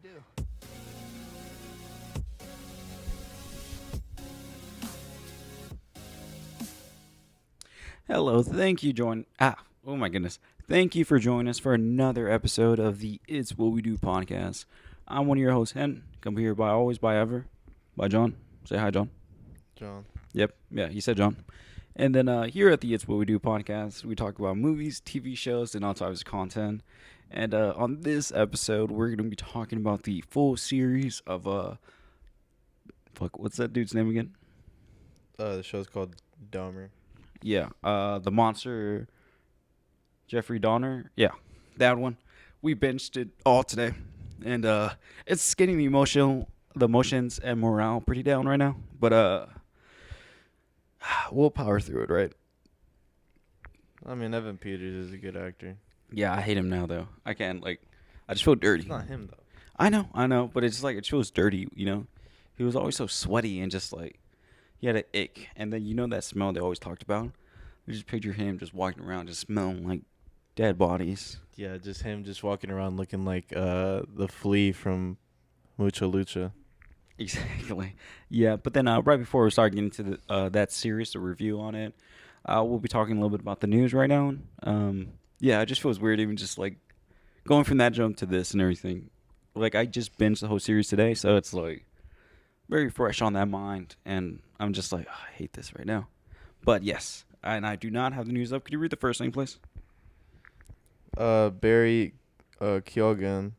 we do. Hello, thank you oh my goodness. Thank you for joining us for another episode of the It's What We Do podcast. I'm one of your hosts, Hen. Come here by always, by ever, by John. Say hi, John. John. Yep, yeah, he said John. And then here at the It's What We Do podcast, we talk about movies, TV shows, and all types of content. And on this episode, we're going to be talking about the full series of, what's that dude's name again? The show's called Dahmer. Yeah, the monster, Jeffrey Dahmer. Yeah, that one. We binged it all today, and it's getting the emotions and morale pretty down right now. But we'll power through it, right? I mean, Evan Peters is a good actor. Yeah, I hate him now though. I can't I just feel dirty. It's not him though. I know, but it's like it feels dirty. You know, he was always so sweaty and just like he had an ick, and then that smell they always talked about. You just picture him just walking around, just smelling like dead bodies. Yeah, just him just walking around looking like the flea from Mucha Lucha. Exactly. Yeah, but then right before we start getting into that series, the review on it, we'll be talking a little bit about the news right now. Yeah, it just feels weird even just like going from that jump to this and everything. Like I just binged the whole series today, so it's like very fresh on that mind, and I'm just like, I hate this right now. But yes, and I do not have the news up. Could you read the first name, please? Barry Keoghan,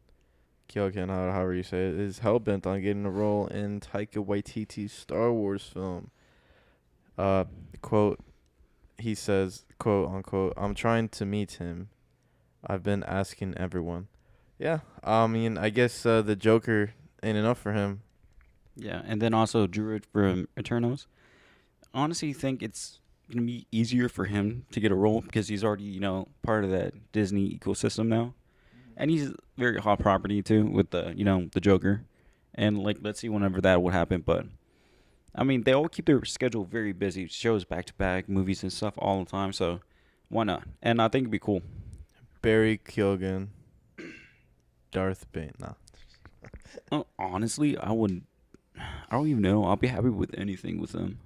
however you say it, is hellbent on getting a role in Taika Waititi's Star Wars film. Quote, he says, quote unquote, I'm trying to meet him. I've been asking everyone. Yeah, I mean, I guess the Joker ain't enough for him. Yeah, and then also Druid from Eternals. Honestly, think it's gonna be easier for him to get a role because he's already part of that Disney ecosystem now, and he's very hot property too with the Joker, and like let's see whenever that would happen. But I mean, they all keep their schedule very busy, shows back to back, movies and stuff all the time. So why not? And I think it'd be cool. Barry Keoghan, Darth Bane. Nah. Honestly, I wouldn't. I don't even know. I'll be happy with anything with them.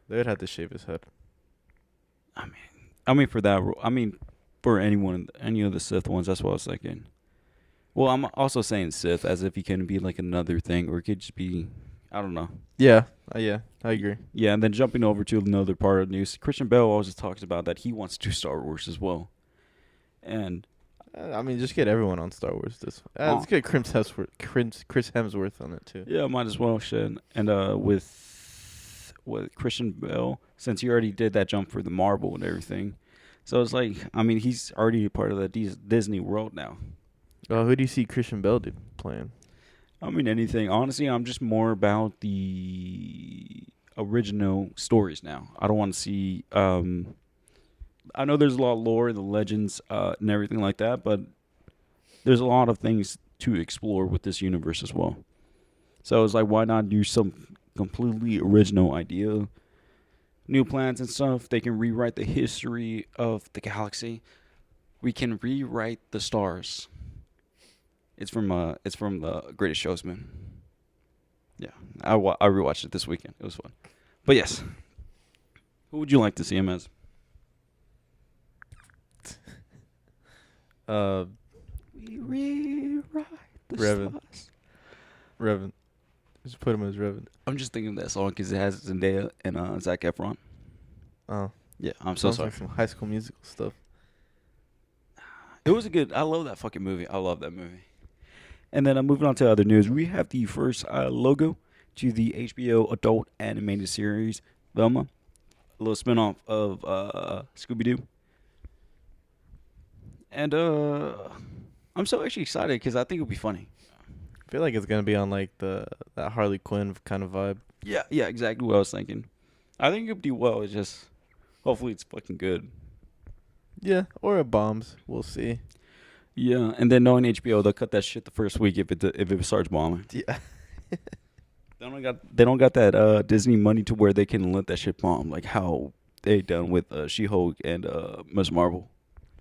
They would have to shave his head. I mean for that. I mean for any of the Sith ones. That's what I was thinking. Well, I'm also saying Sith as if he can be like another thing, or it could just be. I don't know. Yeah, I agree. Yeah, and then jumping over to another part of news, Christian Bale always talks about that he wants to do Star Wars as well, and I mean, just get everyone on Star Wars. Let's get Chris Hemsworth on it too. Yeah, might as well, shit. And with Christian Bale, since he already did that jump for the Marvel and everything, so it's like, I mean, he's already a part of the Disney world now. Who do you see Christian Bale playing? I mean, anything. Honestly, I'm just more about the original stories now. I don't want to see. I know there's a lot of lore, the legends, and everything like that, but there's a lot of things to explore with this universe as well. So it's like, why not do some completely original idea, new planets and stuff? They can rewrite the history of the galaxy. We can rewrite the stars. It's from the Greatest Showman. Yeah, I rewatched it this weekend. It was fun. But yes, who would you like to see him as? We rewrite the stars. Revan. Just put him as Revan. I'm just thinking of that song because it has Zendaya and Zac Efron. Oh. Yeah, I'm so sorry. Like some High School Musical stuff. It was I love that fucking movie. I love that movie. And then moving on to other news, we have the first logo to the HBO adult animated series, Velma. A little spinoff of Scooby-Doo. And I'm so actually excited because I think it'll be funny. I feel like it's going to be on like that Harley Quinn kind of vibe. Yeah, exactly what I was thinking. I think it'll do well. It's just, hopefully it's fucking good. Yeah, or it bombs. We'll see. Yeah, and then knowing HBO, they'll cut that shit the first week if it starts bombing. Yeah. They don't got that Disney money to where they can let that shit bomb like how they done with She-Hulk and Ms. Marvel.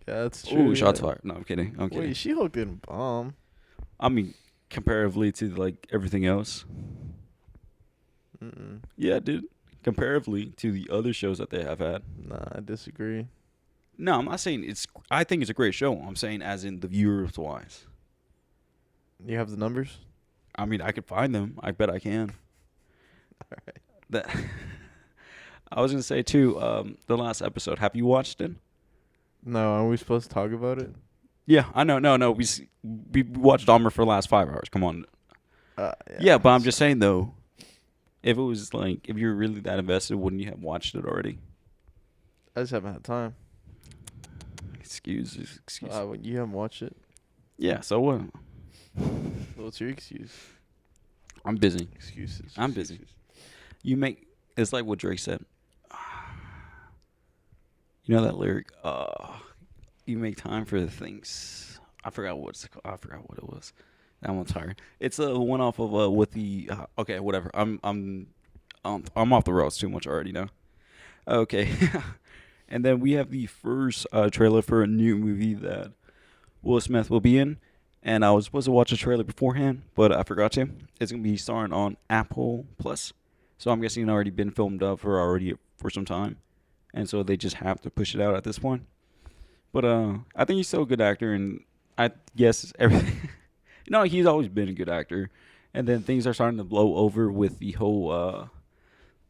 Yeah, that's true. Ooh, shots fired. No, I'm kidding. Wait, She-Hulk didn't bomb. I mean, comparatively to like everything else. Mm-mm. Yeah, dude. Comparatively to the other shows that they have had. Nah, I disagree. No, I'm not saying it's. I think it's a great show. I'm saying as in the viewers wise. You have the numbers? I mean, I could find them. I bet I can. All right. That. I was gonna say too. The last episode. Have you watched it? No, are we supposed to talk about it? Yeah, I know. No. We watched Dahmer for the last 5 hours. Come on. Yeah, but I'm just saying though. If it was like, if you're really that invested, wouldn't you have watched it already? I just haven't had time. Excuse. You haven't watched it? Yeah. So what? What's your excuse? I'm busy. Excuses. I'm busy. You make. It's like what Drake said. You know that lyric? You make time for the things. I forgot what it was. That one's hard. It's a one off of with the. Okay, whatever. I'm off the rails too much already now. Okay, and then we have the first trailer for a new movie that Will Smith will be in, and I was supposed to watch the trailer beforehand, but I forgot to. It's gonna be starring on Apple Plus, so I'm guessing it already been filmed up for some time, and so they just have to push it out at this point. But I think he's still a good actor, and I guess everything. No, he's always been a good actor, and then things are starting to blow over with the whole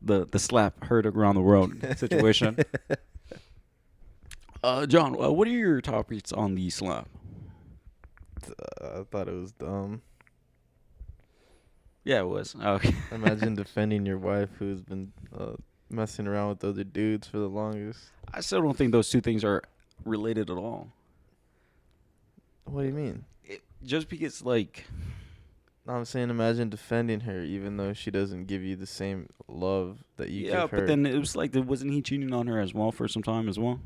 the slap heard around the world situation. John, what are your topics on the slap? I thought it was dumb. Yeah, it was. Okay. Imagine defending your wife who's been messing around with other dudes for the longest. I still don't think those two things are related at all. What do you mean? Just because, like, No, I'm saying imagine defending her even though she doesn't give you the same love that you give her. but then it was like, wasn't he cheating on her as well for some time as well?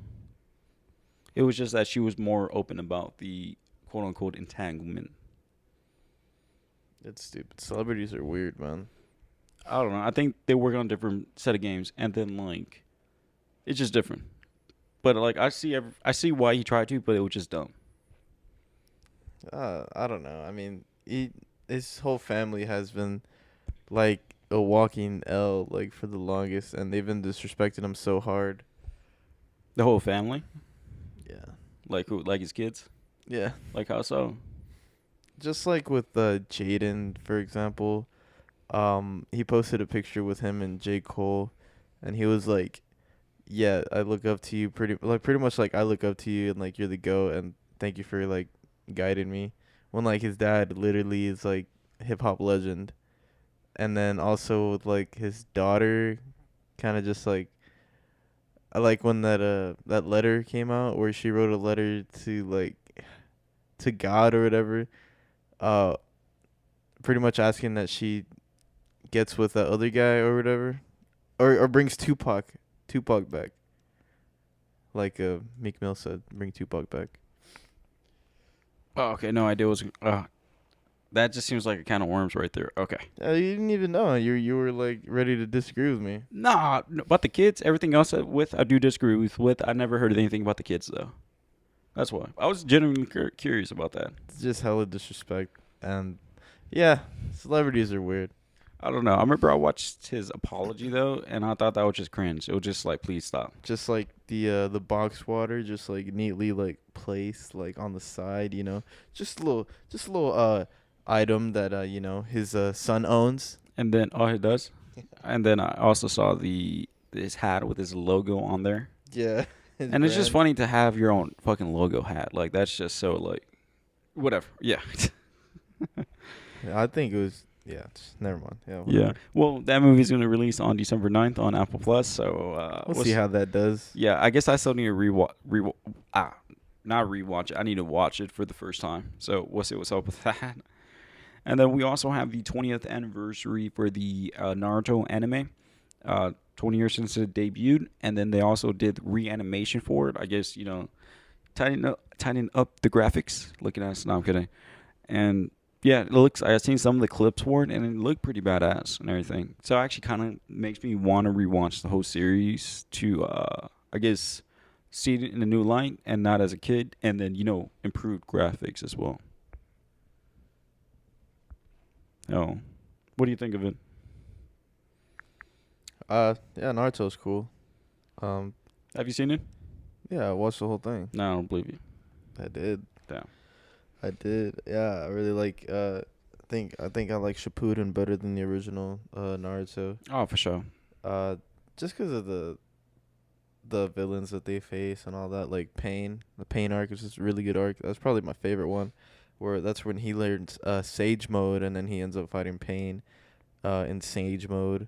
It was just that she was more open about the quote unquote entanglement. It's stupid. Celebrities are weird, man. I don't know. I think they work on a different set of games, and then like, it's just different. But like, I see why he tried to, but it was just dumb. I don't know. I mean, his whole family has been like a walking L like for the longest, and they've been disrespecting him so hard. The whole family, Yeah. like who, like his kids, Yeah. like how so? Just like with Jaden, for example, he posted a picture with him and J. Cole, and he was like, "Yeah, I look up to you pretty much like I look up to you and like you're the GOAT and thank you for like guiding me." When like his dad literally is like hip hop legend, and then also with like his daughter, kind of just like I like when that letter came out where she wrote a letter to God or whatever, uh, pretty much asking that she gets with that other guy or whatever, or brings Tupac back. Like Meek Mill said, bring Tupac back. Oh, okay, no idea what's. That just seems like a can of worms right there. Okay. You didn't even know. You were like ready to disagree with me. Nah, but the kids, everything else I do disagree with. I never heard anything about the kids though. That's why I was genuinely curious about that. It's just hella disrespect, and yeah, celebrities are weird. I don't know. I remember I watched his apology though, and I thought that was just cringe. It was just like, please stop. Just like the box water, just like neatly like placed like on the side, just a little item that his son owns. And then he does. And then I also saw his hat with his logo on there. Yeah. And it's just funny to have your own fucking logo hat. Like that's just so like, whatever. Yeah. Yeah, I think it was. Yeah, never mind. Yeah. Yeah. Whatever. Well, that movie's gonna release on December 9th on Apple Plus. So We'll see how that does. Yeah, I guess I still need to not rewatch it. I need to watch it for the first time. So we'll see what's up with that. And then we also have the 20th anniversary for the Naruto anime. 20 years since it debuted, and then they also did reanimation for it. I guess tightening up the graphics. Looking at us, no, I'm kidding. And yeah, it looks. I've seen some of the clips for it, and it looked pretty badass and everything. So it actually kind of makes me want to rewatch the whole series to, I guess, see it in a new light and not as a kid, and then improved graphics as well. Oh, what do you think of it? Yeah, Naruto's cool. Um, Have you seen it? yeah, I watched the whole thing. No, I don't believe you. I did. Damn. I did. Yeah, I really like. I think I like Shippuden better than the original Naruto. Oh, for sure. Uh, just because of the villains that they face and all that. Like Pain, the Pain arc is just a really good arc. That's probably my favorite one, where that's when he learns Sage mode, and then he ends up fighting Pain, in Sage mode,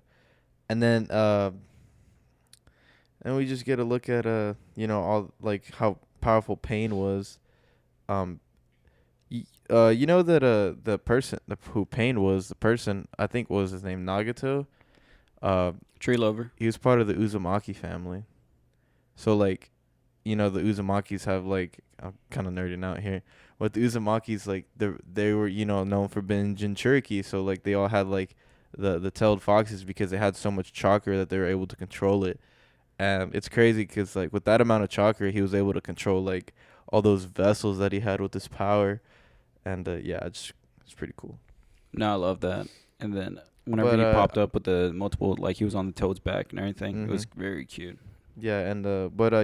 and then and we just get a look at all like how powerful Pain was. Um, you know that the person who Pain was, the person I think was his name Nagato. Uh, Tree Lover. he was part of the Uzumaki family. So like, the Uzumakis have like, I'm kind of nerding out here, but the Uzumakis like they were known for being Jinchuriki. So like they all had like the tailed foxes because they had so much chakra that they were able to control it. And it's crazy because like with that amount of chakra, he was able to control like all those vessels that he had with his power. And yeah, it's pretty cool. No, I love that. And then whenever But he popped up with the multiple, like he was on the Toad's back and everything, it was mhm. very cute. Yeah, and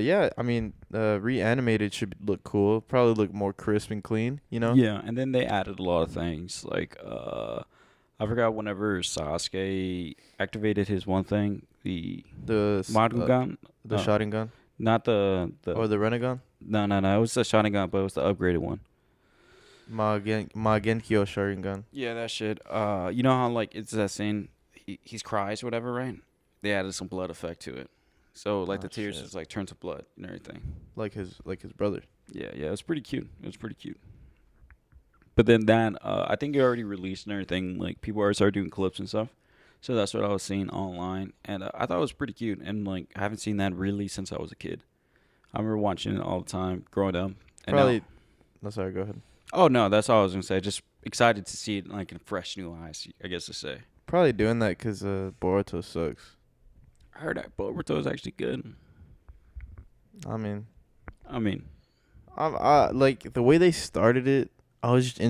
yeah, I mean, reanimated should look cool. Probably look more crisp and clean. Yeah, and then they added a lot of things. Like, I forgot whenever Sasuke activated his one thing, the Marugan. The Sharingan Not the or the Renegon. no. It was the Sharingan, but it was the upgraded one. Magenkyo Sharingan. Yeah, that shit. You know how like it's that scene, he's cries or whatever, right? They added some blood effect to it, so like Oh, the tears shit. just like turn to blood and everything. Like his brother. Yeah, it was pretty cute. It was pretty cute. But then that, I think it already released and everything. Like people already started doing clips and stuff. So that's what I was seeing online, and I thought it was pretty cute. And like I haven't seen that really since I was a kid. I remember watching it all the time growing up. And Probably. now, No, sorry. Go ahead. oh no, that's all I was gonna say. Just excited to see it like in fresh new eyes, I guess to say. Probably doing that because Boruto sucks. I heard that Boruto is actually good. I mean, I mean, I like the way they started it. I was just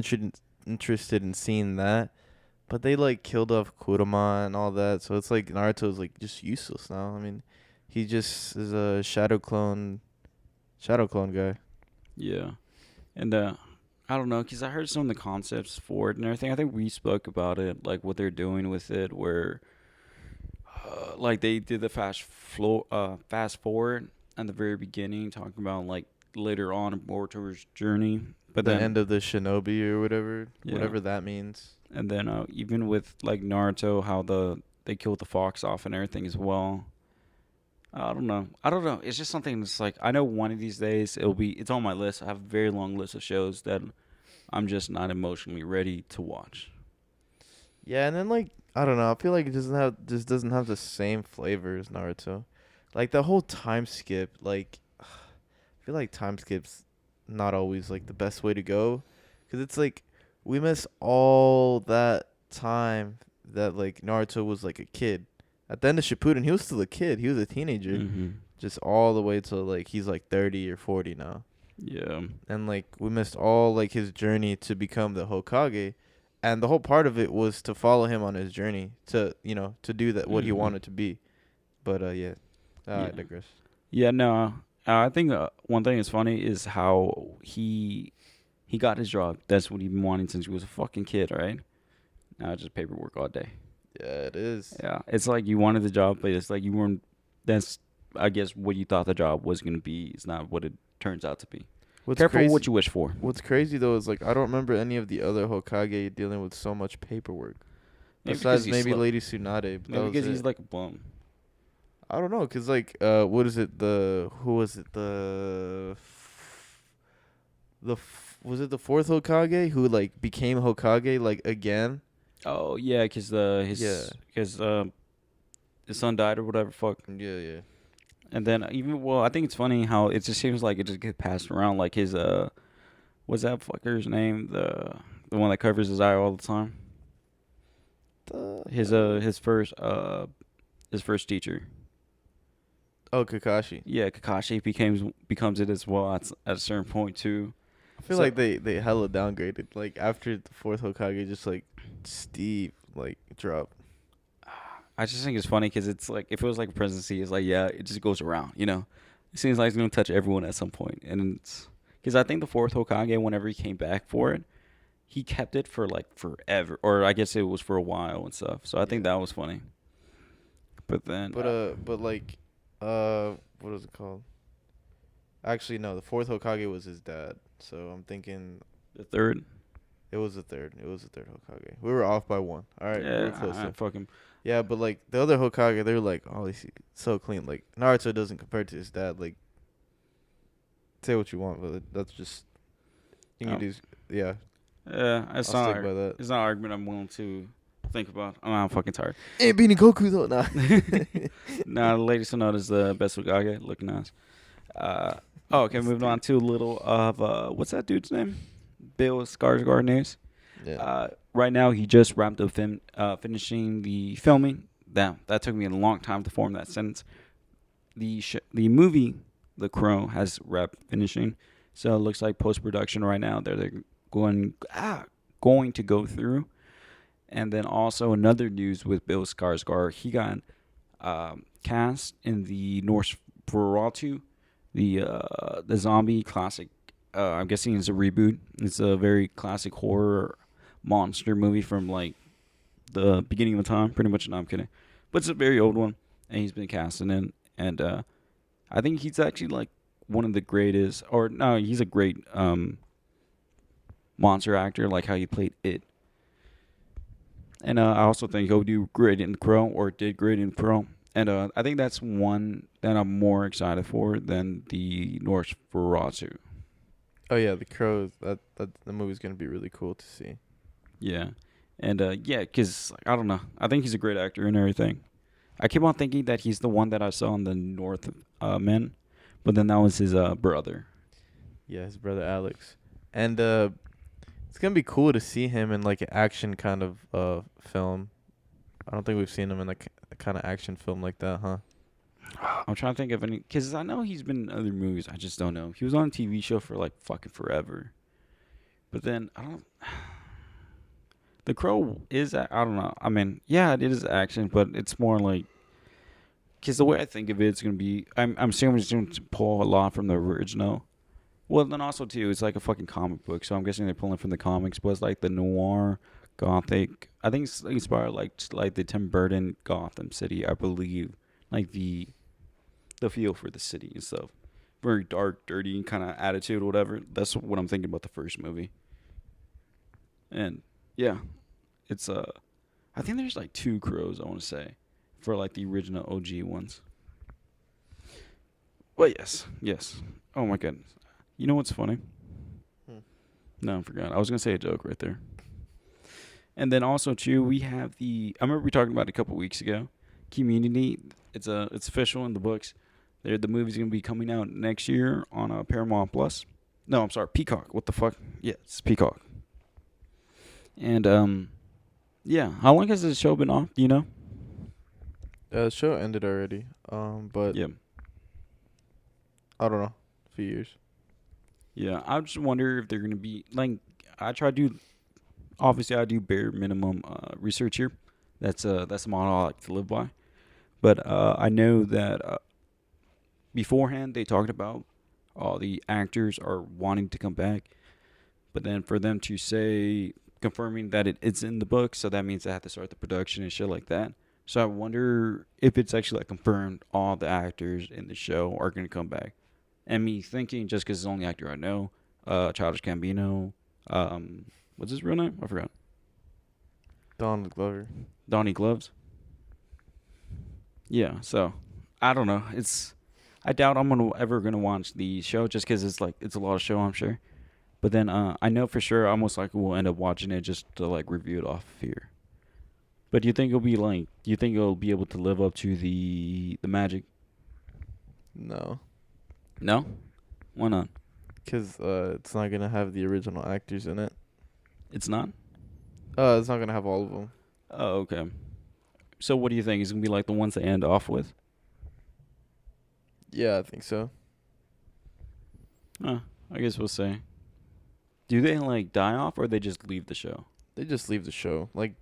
interested in seeing that, but they like killed off Kurama and all that. So it's like Naruto's like just useless now. I mean, he just is a shadow clone guy. yeah, and I don't know, cause I heard some of the concepts for it and everything. I think we spoke about it, like what they're doing with it, where like they did the fast forward at the very beginning, talking about like later on Boruto's journey, but The then end of the shinobi or whatever, yeah, whatever that means. and then even with like Naruto, how they killed the fox off and everything as well. I don't know. I don't know. It's just something that's like I know one of these days it's on my list. I have a very long list of shows that I'm just not emotionally ready to watch. Yeah, and then like I don't know, I feel like it doesn't have the same flavor as Naruto. Like the whole time skip, like I feel like time skip's not always like the best way to go, cuz it's like we miss all that time that like Naruto was like a kid. At the end of Shippuden, he was still a kid. He was a teenager, Mm-hmm. just all the way till like he's like 30 or 40 now. Yeah. And like we missed all like his journey to become the Hokage, and the whole part of it was to follow him on his journey to to do that what he Mm-hmm. wanted to be. But yeah, I Yeah. digress. Yeah. No. I think one thing that's funny is how he got his job. That's what he's been wanting since he was a fucking kid, right? Now it's just paperwork all day. Yeah, it is. Yeah, it's like you wanted the job, but it's like you weren't. That's I guess what you thought the job was gonna be is not what it turns out to be. What's Careful crazy? what you wish for. What's crazy though is like I don't remember any of the other Hokage dealing with so much paperwork. Maybe because Besides he's maybe slow. Lady Tsunade, but that Maybe was because it. he's like a bum. I don't know, cause like what is it? Who was it? Was it the fourth Hokage who like became Hokage like again? Oh yeah, because his son died or whatever. Fuck. Yeah, yeah. And then I think it's funny how it just seems like it just gets passed around. Like his what's that fucker's name? The one that covers his eye all the time. His first teacher. Oh, Kakashi. Yeah, Kakashi becomes it as well at a certain point too. I feel So- like they hella downgraded. Like after the fourth Hokage just like steep like drop. I just think it's funny because it's like if it was like a presidency, it's like yeah, it just goes around. It seems like it's gonna touch everyone at some point, and it's because I think the fourth Hokage, whenever he came back for it, he kept it for like forever, or I guess it was for a while and stuff. So I think Yeah. that was funny. But then, But like, what is it called? Actually, no. The fourth Hokage was his dad. So I'm thinking the third, it was the third. It was the third Hokage. We were off by one. All right, we were yeah, close I though. fucking Yeah, but like the other Hokage, they're like, oh, he's so clean. Like Naruto doesn't compare to his dad. Like, say what you want, but that's just you can um, do. Yeah, yeah, I'll stick by that. it's not an argument I'm willing to think about. I'm fucking tired. Ain't beating Goku though, nah. Nah, the latest one out is the best Hokage, looking nice. Okay, moving on to a little of what's that dude's name? Bill Skarsgård news. Yeah. Right now, he just wrapped up finishing the filming. That took me a long time to form that sentence. The movie, The Crow, has wrapped finishing, so it looks like post production right now. They're going going to go through, and then also another news with Bill Skarsgård. He got cast in the Nosferatu, the zombie classic. I'm guessing it's a reboot. It's a very classic horror monster movie from like the beginning of the time, pretty much. No, I'm kidding, but it's a very old one, and he's been casting in, and I think he's actually like one of the greatest, or no, he's a great monster actor, like how he played it. And I also think he'll do great in Crow, or did great in Crow. And I think that's one that I'm more excited for than the Nosferatu. Oh yeah, the Crow. That the movie's gonna be really cool to see. Yeah. And yeah, because like, I don't know. I think he's a great actor and everything. I keep on thinking that he's the one that I saw in the North Men, but then that was his brother. Yeah, his brother Alex, and it's gonna be cool to see him in like an action kind of film. I don't think we've seen him in like a kind of action film like that, huh? I'm trying to think of any, because I know he's been in other movies. I just don't know. He was on a TV show for like fucking forever. But then I don't. The Crow is I don't know. I mean, yeah, it is action, but it's more like because the way I think of it, it's gonna be. I'm assuming it's going to pull a lot from the original. Well, then also too, it's like a fucking comic book, so I'm guessing they're pulling from the comics. But it's like the noir, gothic. I think it's inspired like the Tim Burton Gotham City, I believe. Like the feel for the city and stuff. Very dark, dirty kind of attitude, whatever. That's what I'm thinking about the first movie. And yeah, it's I think there's like two Crows, I want to say, for like the original OG ones. But yes. Oh my goodness. You know what's funny? Hmm. No, I forgot. I was gonna say a joke right there. And then also too, we have I remember we talking about it a couple weeks ago. Community. It's official in the books. The movie's gonna be coming out next year on Paramount Plus. No, I'm sorry, Peacock. What the fuck? Yeah, it's Peacock. And yeah. How long has this show been off? Do you know? The show ended already. But Yeah. I don't know, a few years. Yeah. I just wonder if they're gonna be like. I try to do. Obviously, I do bare minimum research here. That's the model I like to live by. But I know that beforehand they talked about all the actors are wanting to come back, but then for them to say confirming that it's in the book, so that means they have to start the production and shit like that. So I wonder if it's actually like confirmed all the actors in the show are going to come back. And me thinking just because it's the only actor I know, Childish Gambino, what's his real name? I forgot. Donald Glover. Donnie Gloves. Yeah, so I don't know. I doubt I'm ever gonna watch the show just because it's a lot of show, I'm sure. But then I know for sure I most likely will end up watching it just to like review it off of here. But do you think it'll be like? Do you think it'll be able to live up to the magic? No, No, why not? because it's not gonna have the original actors in it. It's not. It's not gonna have all of them. Oh, okay. So what do you think? Is it gonna be like the ones they end off with? Yeah, I think so. I guess we'll see. Do they like die off or they just leave the show? They just leave the show. Like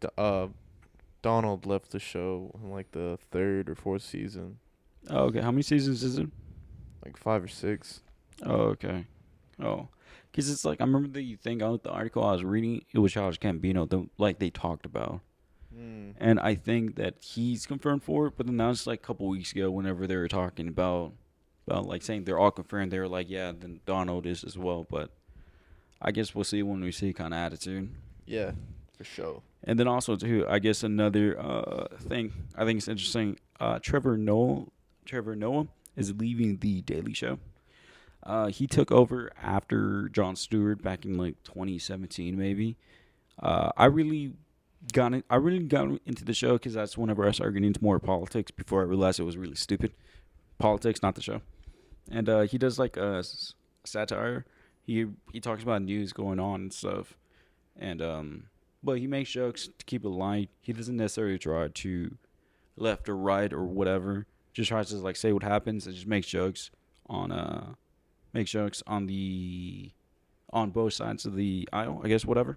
Donald left the show in like the third or fourth season, Oh, okay. How many seasons is it? like 5 or 6. Oh, okay. Oh, because it's like I remember the thing out the article I was reading. It was Charles Gambino, like they talked about, Mm. and I think that he's confirmed for it. But then that was like a couple weeks ago, whenever they were talking about like saying they're all confirmed. They were like, yeah, then Donald is as well. But I guess we'll see when we see kind of attitude. Yeah, for sure. And then also too, I guess another thing I think it's interesting. Trevor Noah is leaving the Daily Show. He took over after Jon Stewart back in like 2017, maybe. I really I really got into the show because that's whenever I started getting into more politics. Before I realized it was really stupid politics, not the show. And he does like satire. He talks about news going on and stuff. And but he makes jokes to keep it light. He doesn't necessarily try to left or right or whatever. Just tries to like say what happens and just makes jokes on the on both sides of the aisle, I guess, whatever.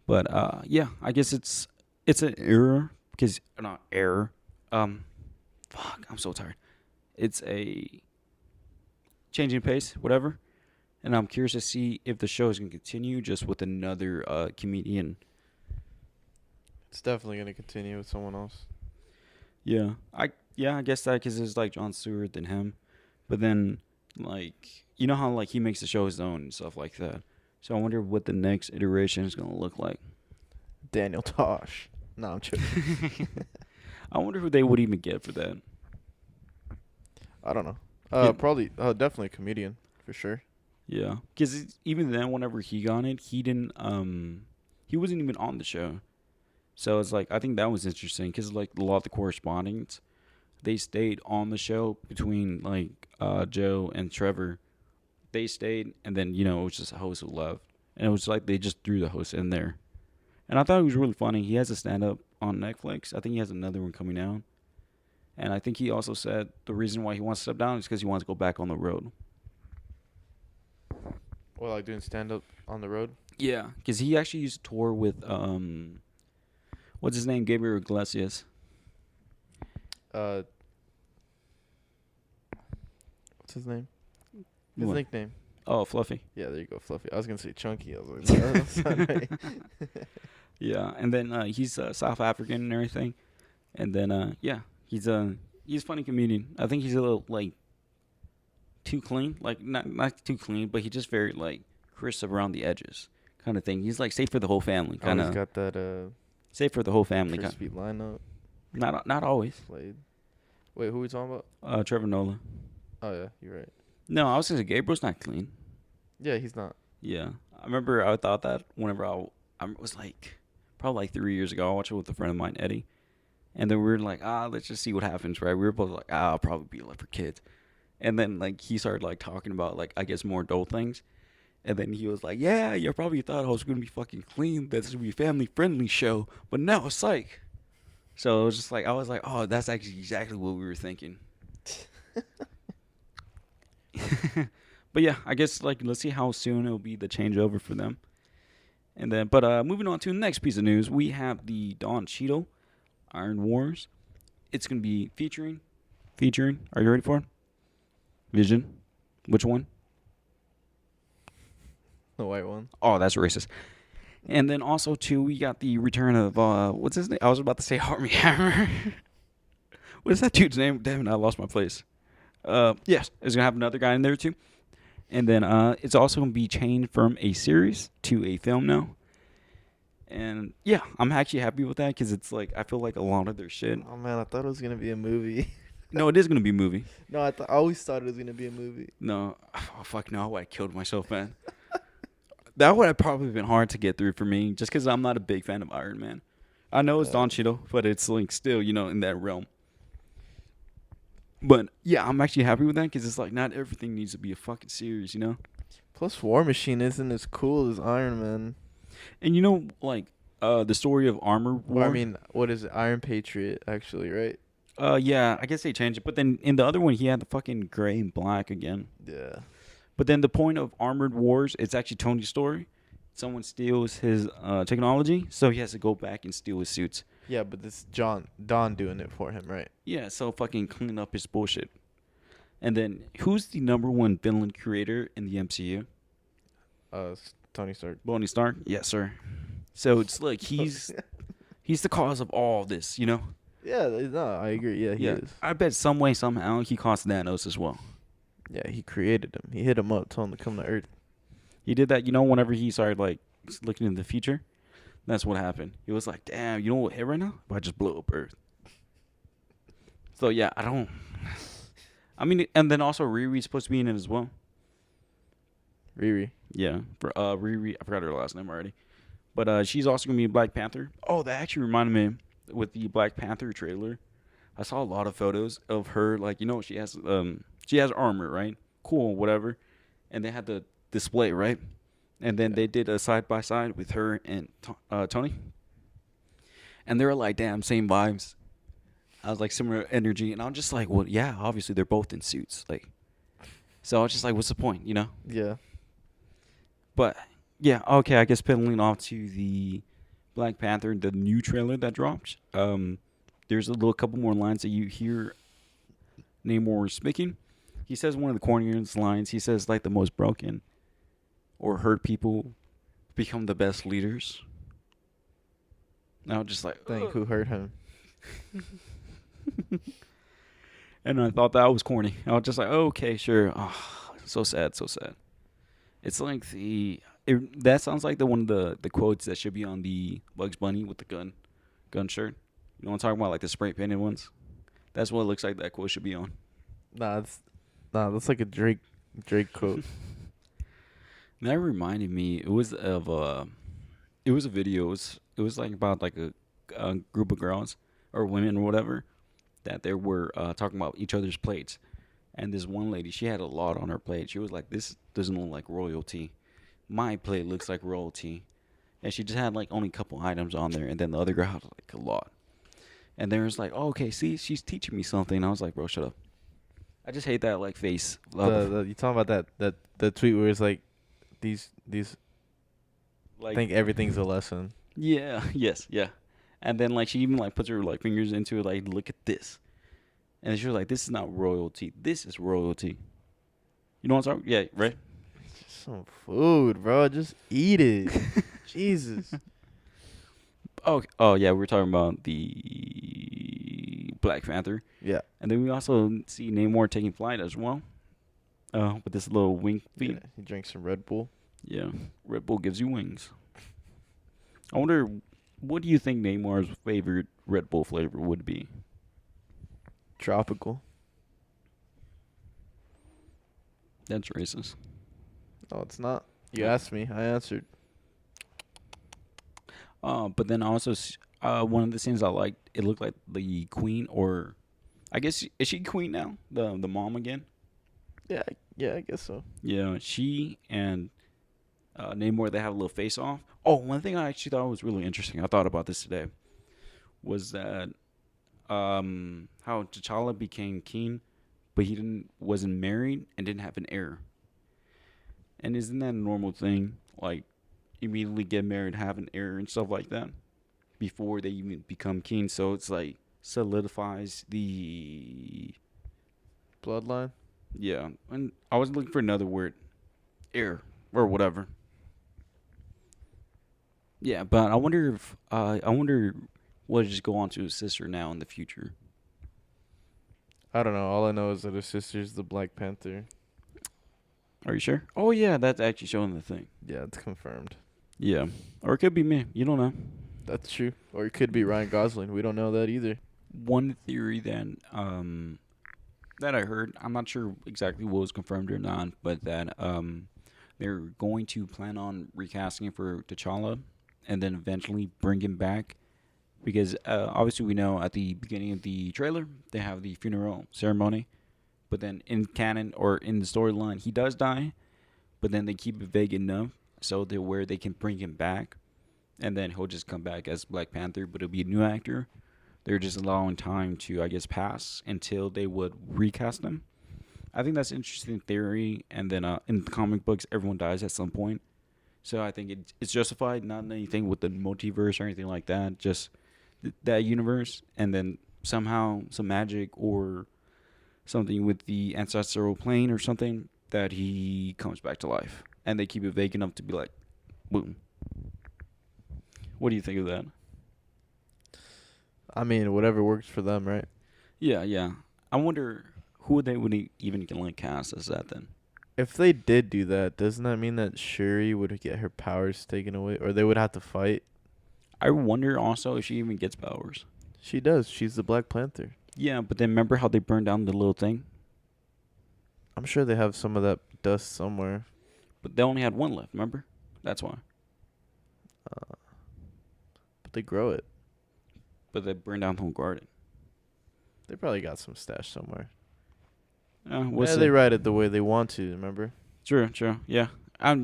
But yeah, I guess it's an error because not error. Fuck, I'm so tired. It's a changing pace, whatever. And I'm curious to see if the show is going to continue just with another comedian. It's definitely gonna continue with someone else. I guess that because it's like Jon Stewart and him, but then like you know how like he makes the show his own and stuff like that. So I wonder what the next iteration is going to look like. Daniel Tosh. No, I'm joking. I wonder who they would even get for that. I don't know. Yeah. Probably, definitely a comedian for sure. Yeah, because even then, whenever he got it, he wasn't even on the show. So it's like I think that was interesting because like a lot of the correspondents, they stayed on the show between like Joe and Trevor. They stayed, and then it was just a host who left, and it was like they just threw the host in there. And I thought it was really funny. He has a stand up on Netflix. I think he has another one coming out. And I think he also said the reason why he wants to step down is because he wants to go back on the road. Well, like doing stand up on the road. Yeah, because he actually used to tour with what's his name, Gabriel Iglesias. What's his name? His What? nickname. Oh, Fluffy. Yeah, there you go, Fluffy. I was gonna say Chunky. I was like, no, that's not right. Yeah, and then he's South African and everything, and then yeah, he's a funny comedian. I think he's a little like too clean, like not too clean, but he's just very like crisp around the edges, kind of thing. He's like safe for the whole family, kind He's of got that safe for the whole family. crispy lineup Not always. played. Wait, who are we talking about? Trevor Noah. Oh yeah, you're right. No, I was gonna say Gabriel's not clean. Yeah, he's not. Yeah, I remember I thought that whenever I was like probably like 3 years ago. I watched it with a friend of mine, Eddie, and then we were like, let's just see what happens, right? We were both like, I'll probably be like for kids, and then like he started like talking about like I guess more adult things, and then he was like, yeah, you probably thought I was gonna be fucking clean. That this would be a family friendly show, but no, it's like. So it was just like I was like, oh, that's actually exactly what we were thinking. But yeah, I guess like let's see how soon it'll be the changeover for them. And then, but moving on to the next piece of news, we have the Don Cheadle Iron Wars. It's gonna be featuring. Are you ready for it? Vision. Which one? The white one. Oh, that's racist. And then also too, we got the return of what's his name? I was about to say Army Hammer. What is that dude's name? Damn it, I lost my place. Yes, there's gonna have another guy in there too. And then it's also going to be changed from a series to a film now. And yeah, I'm actually happy with that because it's like, I feel like a lot of their shit. Oh man, I thought it was gonna be a movie. No, it is going to be a movie. No, I always thought it was gonna be a movie. No, oh, fuck no, I would have killed myself, man. That would have probably been hard to get through for me just because I'm not a big fan of Iron Man. I know it's Don Cheadle, but it's like still, in that realm. But yeah, I'm actually happy with that because it's like not everything needs to be a fucking series, Plus, War Machine isn't as cool as Iron Man. And like the story of Armor War. Well, I mean, what is it? Iron Patriot, actually, right? Yeah, I guess they changed it. But then in the other one, he had the fucking gray and black again. Yeah. But then the point of Armored Wars, it's actually Tony's story. someone steals his technology, so he has to go back and steal his suits. Yeah, but this Don doing it for him, right? Yeah, so fucking clean up his bullshit. And then, who's the number one villain creator in the MCU? Tony Stark. Tony Stark? Yes, sir. So it's like he's the cause of all this, you know? Yeah, no, I agree. Yeah, he is. I bet some way, somehow, he caused Thanos as well. Yeah, he created him. He hit him up, told him to come to Earth. He did that, you know, whenever he started, like, looking in the future. That's what happened. He was like, damn, you know what hit right now? If I just blow up Earth. So, yeah, I mean, and then also Riri's supposed to be in it as well. Riri. Yeah. For Riri, I forgot her last name already. But she's also going to be Black Panther. Oh, that actually reminded me with the Black Panther trailer. I saw a lot of photos of her, like, you know, she has armor, right? Cool, whatever. And they had the display, right? And then they did a side-by-side with her and Tony. And they were like, damn, same vibes. I was like, similar energy. And I'm just like, well, yeah, obviously they're both in suits. Like, so I was just like, what's the point, you know? Yeah. But, yeah, okay, I guess pedaling off to the Black Panther, the new trailer that dropped. There's a little couple more lines that you hear Namor speaking. He says one of the corniest lines. He says, like, the most broken or hurt people become the best leaders. And I was just like, Think who hurt him? And I thought that was corny. I was just like, oh, okay, sure. Oh, so sad, so sad. It's like that sounds like one of the quotes that should be on the Bugs Bunny with the gun shirt. You know what I'm talking about, like the spray painted ones. That's what it looks like that quote should be on. That's like a Drake quote. That reminded me. It was a video. It was like about like a group of girls or women or whatever that they were talking about each other's plates. And this one lady, she had a lot on her plate. She was like, "This doesn't look like royalty. My plate looks like royalty." And she just had like only a couple items on there, and then the other girl had like a lot. And they was like, "Oh, okay, see, she's teaching me something." And I was like, "Bro, shut up." I just hate that like face. You talking about the tweet where it's like these like think everything's a lesson. Yeah, yes, yeah. And then like she even like puts her like fingers into it, like, look at this. And she was like, "This is not royalty. This is royalty." You know what I'm talking? Yeah, right. Just some food, bro. Just eat it. Jesus. Oh yeah, we were talking about the Black Panther. Yeah. And then we also see Namor taking flight as well. With this little wing feet. Yeah, he drinks some Red Bull. Yeah, Red Bull gives you wings. I wonder, what do you think Neymar's favorite Red Bull flavor would be? Tropical. That's racist. No, it's not. You asked me. I answered. But then also, one of the scenes I liked, it looked like the queen, or I guess, is she queen now? The mom again? Yeah, I guess so. Yeah, she and Namor, they have a little face off. Oh, one thing I actually thought was really interesting, I thought about this today, was that how T'Challa became king, but he wasn't married and didn't have an heir. And isn't that a normal thing? Like, immediately get married, have an heir and stuff like that before they even become king. So it's like solidifies the Bloodline. Yeah, and I was looking for another word, heir or whatever. Yeah, but I wonder if what just go on to his sister now in the future. I don't know. All I know is that his sister's the Black Panther. Are you sure? Oh yeah, that's actually showing the thing. Yeah, it's confirmed. Yeah, or it could be me. You don't know. That's true. Or it could be Ryan Gosling. We don't know that either. One theory that that I heard, I'm not sure exactly what was confirmed or not, but that they're going to plan on recasting it for T'Challa, and then eventually bring him back, because obviously we know at the beginning of the trailer they have the funeral ceremony, but then in canon or in the storyline he does die, but then they keep it vague enough so that where they can bring him back, and then he'll just come back as Black Panther, but it'll be a new actor. They're just allowing time to, I guess, pass until they would recast him. I think that's an interesting theory. And then in the comic books, everyone dies at some point. So I think it's justified, not anything with the multiverse or anything like that. Just that universe, and then somehow some magic or something with the ancestral plane or something that he comes back to life, and they keep it vague enough to be like, boom. What do you think of that? I mean, whatever works for them, right? Yeah, yeah. I wonder who they would even like cast as that then. If they did do that, doesn't that mean that Shuri would get her powers taken away, or they would have to fight? I wonder also if she even gets powers. She does. She's the Black Panther. Yeah, but then remember how they burned down the little thing? I'm sure they have some of that dust somewhere. But they only had one left, remember? That's why. Uh, but they grow it. But they burned down the whole garden. They probably got some stash somewhere. We'll Yeah, see. they ride it the way they want to. Remember? True, true. Yeah.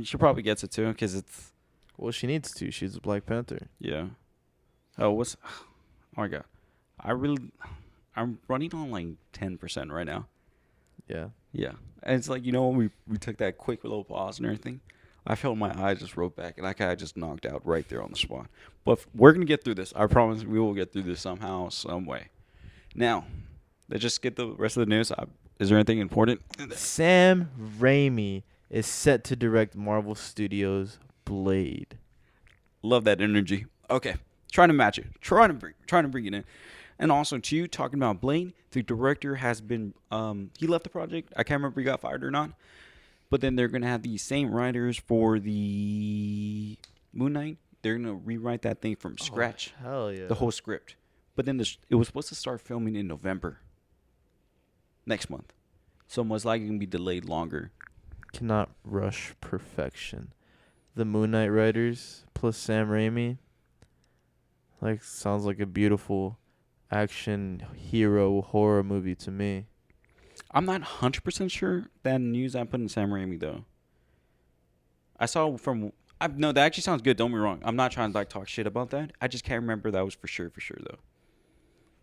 She probably gets it too, because it's. Well, she needs to. She's a Black Panther. Yeah. Oh, what's. Oh my god. I'm running on like 10% right now. Yeah. Yeah. And it's like, when we took that quick little pause and everything, I felt my eyes just rolled back and I kind of just knocked out right there on the spot. But we're going to get through this. I promise we will get through this somehow, some way. Now, let's just get the rest of the news. Is there anything important? Sam Raimi is set to direct Marvel Studios' Blade. Love that energy. Okay. Trying to match it. Trying to bring it in. And also, too, talking about Blade, the director has been, he left the project. I can't remember if he got fired or not. But then they're going to have the same writers for the Moon Knight. They're going to rewrite that thing from scratch. Oh, hell yeah. The whole script. But then it was supposed to start filming in November. Next month. So most likely going to be delayed longer. Cannot rush perfection. The Moon Knight writers plus Sam Raimi. Sounds like a beautiful action hero horror movie to me. I'm not 100% sure that news I put in Sam Raimi, though. I saw no, that actually sounds good. Don't be wrong. I'm not trying to talk shit about that. I just can't remember that was for sure, though.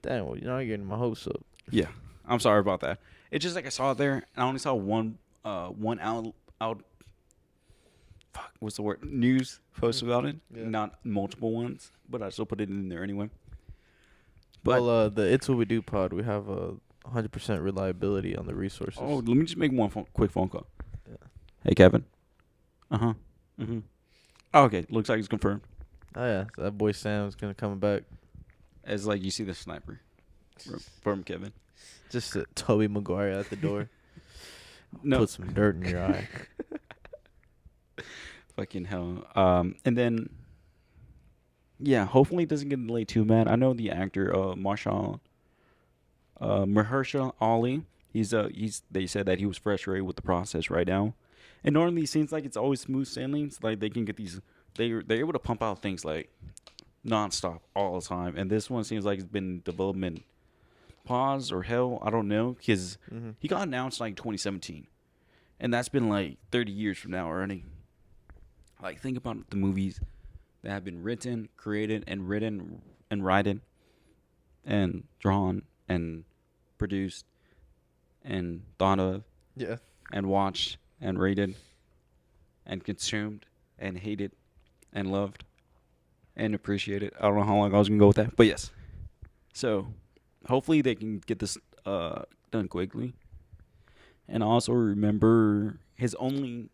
Damn, well, you're not getting my hopes up. Yeah, I'm sorry about that. It's just like I saw it there, and I only saw one out. Fuck, what's the word? News post about it, not multiple ones, but I still put it in there anyway. But the It's What We Do pod, we have a 100% reliability on the resources. Oh, let me just make one quick phone call. Yeah. Hey, Kevin. Uh-huh. Mm-hmm. Oh, okay, looks like it's confirmed. Oh, yeah. That boy Sam's going to come back. As you see the sniper from Kevin. Just Tobey Maguire at the door. No. Put some dirt in your eye. Fucking hell. And then, yeah, hopefully it doesn't get delayed too bad. I know the actor, Mahershala Ali. They said that he was frustrated with the process right now. And normally it seems like it's always smooth sailings. Like they can get these, they're able to pump out things like nonstop all the time. And this one seems like it's been development pause or hell. I don't know. Because he got announced 2017. And that's been 30 years from now already. Think about the movies that have been written, created, and written, and written, and drawn, and produced, and thought of, Yeah. and watched, and rated, and consumed, and hated, and loved, and appreciated. I don't know how long I was going to go with that, but yes. So, hopefully they can get this done quickly. And also remember his only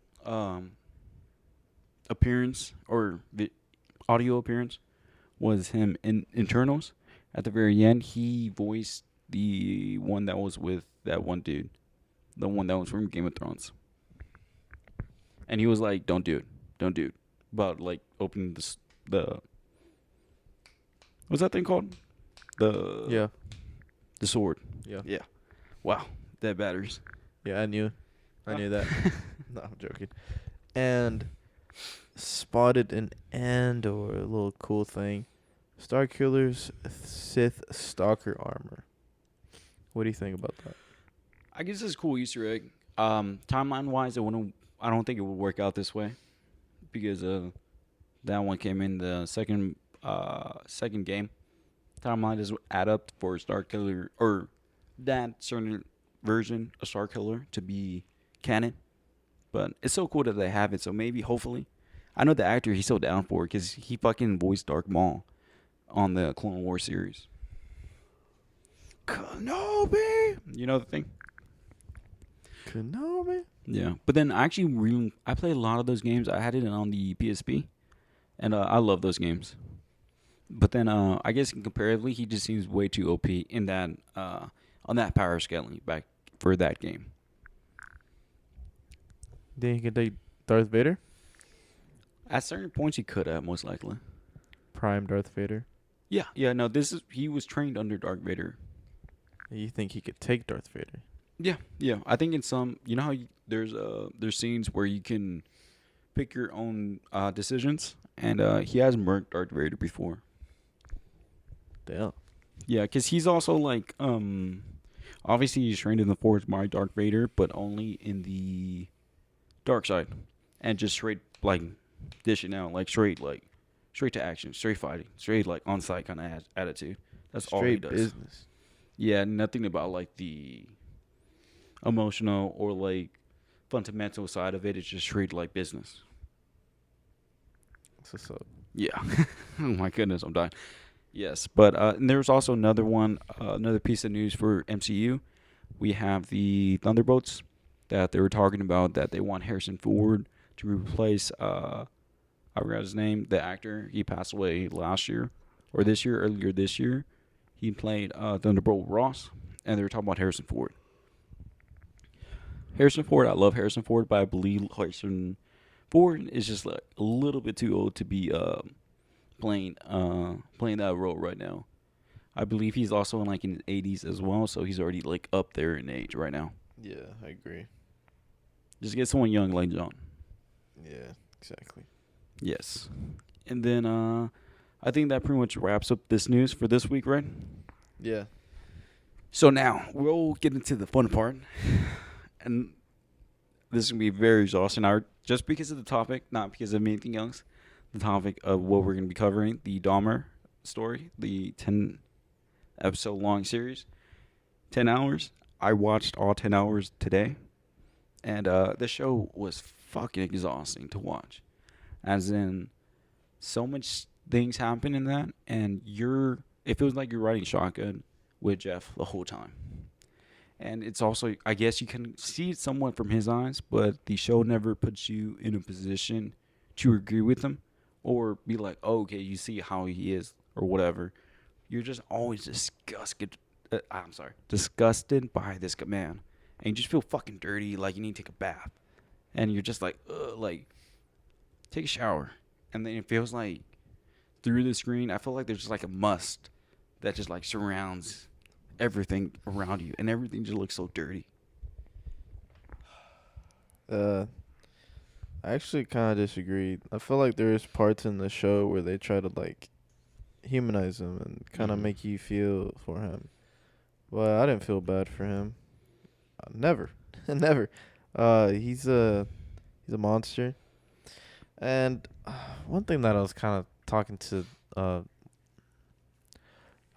appearance or audio appearance was him in Internals. At the very end, he voiced the one that was with that one dude, the one that was from Game of Thrones, and he was like, "Don't do it," about opening the what's that thing called? The sword. Yeah. Wow, that batters. Yeah, I knew that. No, I'm joking. And spotted an Andor, a little cool thing. Starkiller's Sith Stalker armor. What do you think about that? I guess it's a cool Easter egg. Timeline wise, I don't think it would work out this way because that one came in the second game. Timeline doesn't add up for Starkiller or that certain version of Starkiller to be canon. But it's so cool that they have it. So maybe, hopefully, I know the actor he's so down for because he fucking voiced Darth Maul on the Clone Wars series. Kenobi. You know the thing? Kenobi. Yeah. But then I played a lot of those games. I had it on the PSP, and I love those games. But then I guess comparatively, he just seems way too OP in that on that power scaling back for that game. Then you can take Darth Vader. At certain points, he could have most likely. Prime Darth Vader. Yeah, yeah. No, he was trained under Darth Vader. You think he could take Darth Vader? Yeah, yeah. I think in some, you know how there's scenes where you can pick your own decisions, and he has murked Darth Vader before. Damn. Yeah, because he's also like obviously he's trained in the Force by Darth Vader, but only in the dark side, and just straight like dishing out like straight to action, straight fighting, straight like on site kind of attitude. That's all he Straight does. business. Yeah, nothing about like the emotional or like fundamental side of it. It's just straight like business. What's up? Yeah. Oh my goodness, I'm dying. Yes, but and there's also another one, another piece of news for MCU. We have the Thunderbolts that they were talking about that they want Harrison Ford to replace. I forgot his name. The actor, he passed away last year or this year, earlier this year. He played Thunderbolt Ross, and they were talking about Harrison Ford. Harrison Ford, I love Harrison Ford, but I believe Harrison Ford is just like a little bit too old to be playing that role right now. I believe he's also in like in his 80s as well, so he's already like up there in age right now. Yeah, I agree. Just get someone young like John. Yeah, exactly. Yes. And then I think that pretty much wraps up this news for this week, right? Yeah. So now we'll get into the fun part. And this is going to be very exhausting hour just because of the topic, not because of anything else. The topic of what we're going to be covering, the Dahmer story, the 10 episode long series. 10 hours. I watched all 10 hours today. And the show was fucking exhausting to watch. As in, so much things happen in that, and it feels like you're riding shotgun with Jeff the whole time. And it's also, I guess you can see it somewhat from his eyes, but the show never puts you in a position to agree with him or be like, oh, okay, you see how he is or whatever. You're just always disgusted by this man. And you just feel fucking dirty, like you need to take a bath. And you're just like, take a shower. And then it feels like through the screen, I feel like there's just like a must that just like surrounds everything around you, and everything just looks so dirty. I actually kind of disagree. I feel like there's parts in the show where they try to like humanize him and kind of make you feel for him. But I didn't feel bad for him. Never, never. He's a monster. And one thing that I was kind of talking to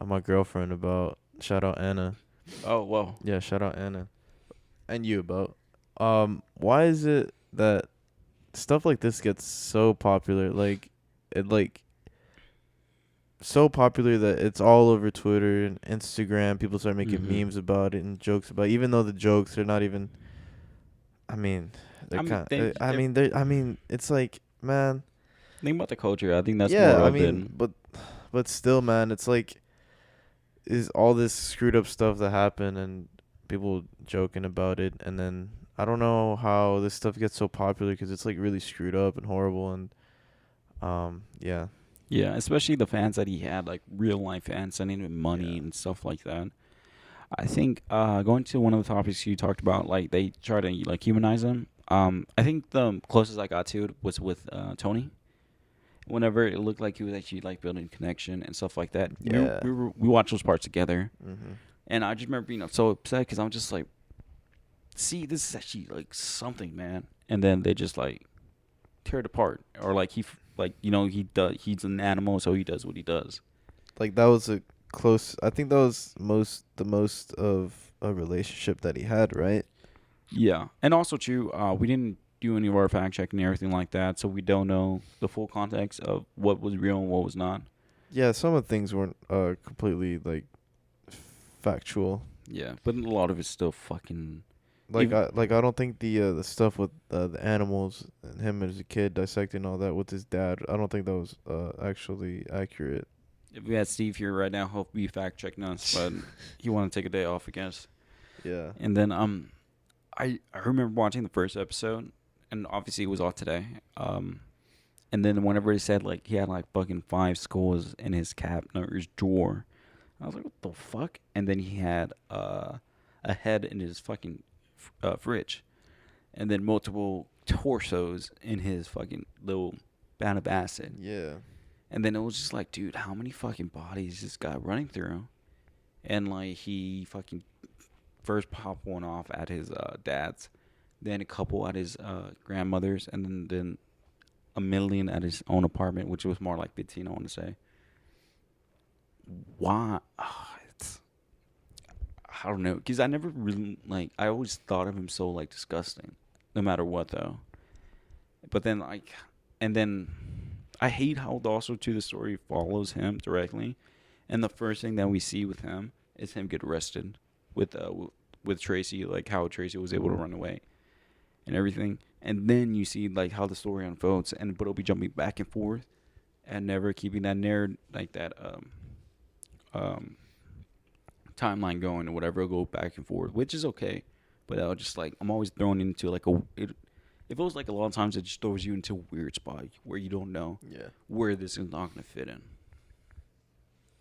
my girlfriend about, shout out Anna. Oh, whoa. Yeah, shout out Anna. And you about. Why is it that stuff like this gets so popular? Like, it like so popular that it's all over Twitter and Instagram. People start making memes about it and jokes about it, even though the jokes are not even. I mean, they're it's like, man. Think about the culture. I think that's yeah. more I mean, but still, man, it's like, is all this screwed up stuff that happened and people joking about it, and then I don't know how this stuff gets so popular because it's like really screwed up and horrible, and yeah. Yeah, especially the fans that he had, like real life fans sending him money and stuff like that. I think going to one of the topics you talked about, like they try to like humanize him. I think the closest I got to it was with Tony. Whenever it looked like he was actually like building connection and stuff like that. Yeah. We watched those parts together, Mhm. and I just remember being so upset because I'm just like, see, this is actually like something, man. And then they just like tear it apart, or like he's an animal, so he does what he does. Like that was a close. I think that was the most of a relationship that he had, right? Yeah, and also too, we didn't do any of our fact checking and everything like that, so we don't know the full context of what was real and what was not. Yeah, some of the things weren't completely like factual. Yeah, but a lot of it's still fucking. I don't think the stuff with the animals and him as a kid dissecting all that with his dad. I don't think that was actually accurate. If we had Steve here right now, he'll be fact checking us, but he wanted to take a day off, I guess. Yeah. And then I remember watching the first episode, and obviously it was off today. And then whenever he said like he had like fucking 5 skulls in his cabinet or his drawer, I was like, what the fuck? And then he had a head in his fucking fridge, and then multiple torsos in his fucking little bag of acid. Yeah. And then it was just like, dude, how many fucking bodies is this guy running through? And like he fucking first popped one off at his dad's, then a couple at his grandmother's, and then a million at his own apartment, which was more like 15, I want to say. Why? It's, I don't know, because I never really, like, I always thought of him so, like, disgusting, no matter what, though. But then, like, and then I hate how also, too, the story follows him directly. And the first thing that we see with him is him get arrested with Tracy, like, how Tracy was able to run away and everything. And then you see, like, how the story unfolds, and but it'll be jumping back and forth and never keeping that narrative, like, that, timeline going or whatever. It'll go back and forth, which is okay. But I was just like, I'm always thrown into like it feels like a lot of times it just throws you into a weird spot where you don't know where this is not going to fit in.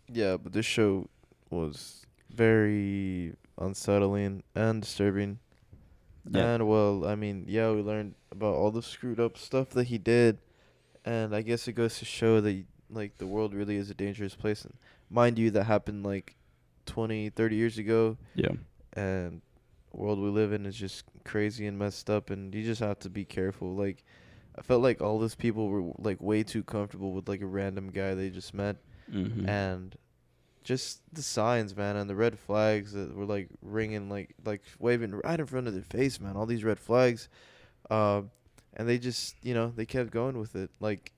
Yeah, but this show was very unsettling and disturbing. Yeah. And well, I mean, yeah, we learned about all the screwed up stuff that he did, and I guess it goes to show that like the world really is a dangerous place. And mind you, that happened like 20, 30 years ago. Yeah. And the world we live in is just crazy and messed up, and you just have to be careful. Like, I felt like all those people were like way too comfortable with like a random guy they just met, and just the signs, man, and the red flags that were like ringing, like waving right in front of their face, man. All these red flags, and they just, they kept going with it. Like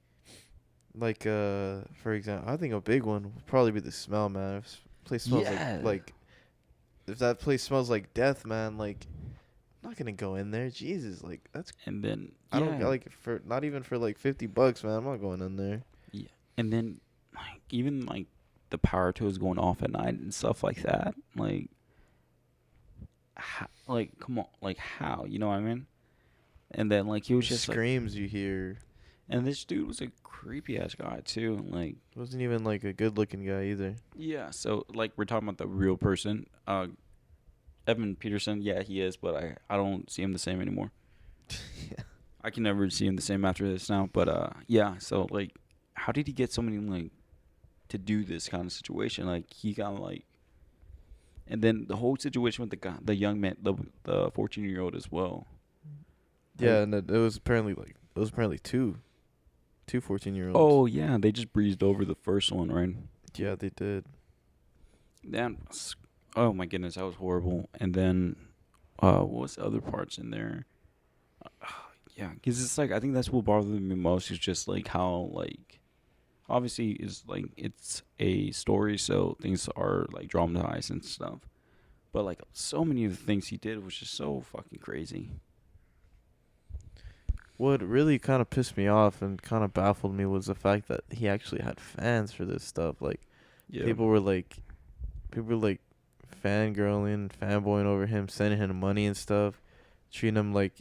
for example, I think a big one would probably be the smell, man. If place smells like if that place smells like death, man, like I'm not gonna go in there. Jesus, like that's. And then I don't like for not even for like $50, man. I'm not going in there. Yeah. And then like even like the power tools going off at night and stuff like that, like come on, like how, you know what I mean? And then like he was just screams you hear. And this dude was a creepy ass guy too. Like wasn't even like a good looking guy either. Yeah, so like we're talking about the real person. Evan Peterson, yeah, he is, but I don't see him the same anymore. Yeah. I can never see him the same after this now. But yeah, so like how did he get so many like to do this kind of situation? Like he got like, and then the whole situation with the guy, the young man, the 14-year-old as well. Yeah, and it was apparently two 14-year-olds. Oh yeah, they just breezed over the first one, right? Yeah, they did. Oh my goodness, that was horrible. And then, what was the other parts in there? Yeah, because it's like I think that's what bothered me most is just like how like, obviously is like it's a story, so things are like dramatized and stuff. But like so many of the things he did was just so fucking crazy. What really kind of pissed me off and kind of baffled me was the fact that he actually had fans for this stuff. Like, people were like fangirling, fanboying over him, sending him money and stuff, treating him like,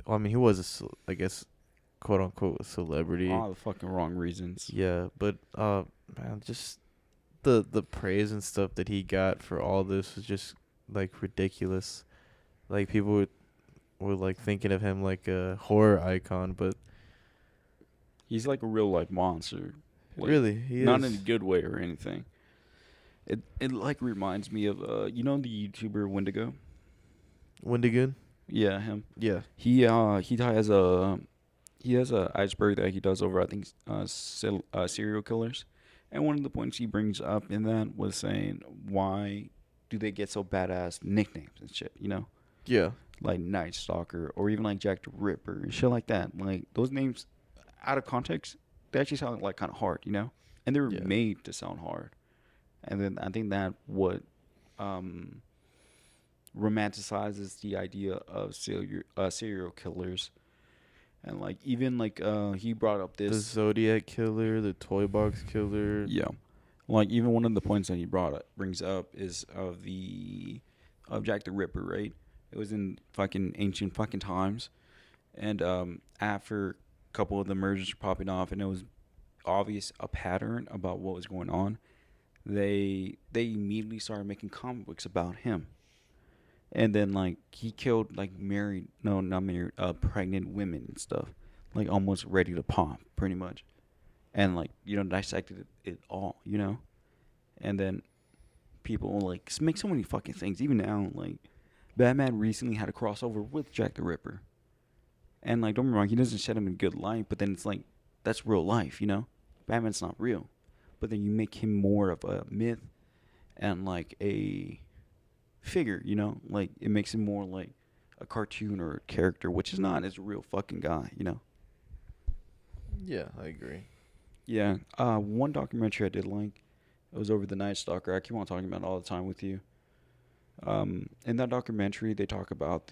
well, I mean, he was I guess, quote unquote, a celebrity. All the fucking wrong reasons. Yeah, but man, just the praise and stuff that he got for all this was just like ridiculous. Like people were like thinking of him like a horror icon, but he's like a real life monster. Like, really, he not is. in a good way or anything. It like reminds me of the YouTuber Wendigo. Wendigoon? Yeah, him. Yeah. He has a iceberg that he does over I think serial killers, and one of the points he brings up in that was saying why do they get so badass nicknames and shit, Yeah. like Night Stalker or even like Jack the Ripper and shit like that. Like those names, out of context, they actually sound like kind of hard, you know, and they were Yeah. made to sound hard. And then I think that what um, romanticizes the idea of serial killers, and like even like he brought up The this, Zodiac Killer, the Toy Box Killer. yeah, like even one of the points that he brings up is of Jack the Ripper, right? It was in fucking ancient fucking times, and after a couple of the murders were popping off, and it was obvious a pattern about what was going on, they immediately started making comic books about him. And then like he killed like married, no, not married, pregnant women and stuff, like almost ready to pop, pretty much. And like dissected it all, and then people like make so many fucking things. Even now, like Batman recently had a crossover with Jack the Ripper, and like don't get me wrong, he doesn't set him in good light, but then it's like that's real life, Batman's not real, but then you make him more of a myth and like a figure, like it makes him more like a cartoon or a character, which is not as a real fucking guy. Yeah, I agree. Yeah. One documentary I did like, it was over the Night Stalker. I keep on talking about it all the time with you. In that documentary, they talk about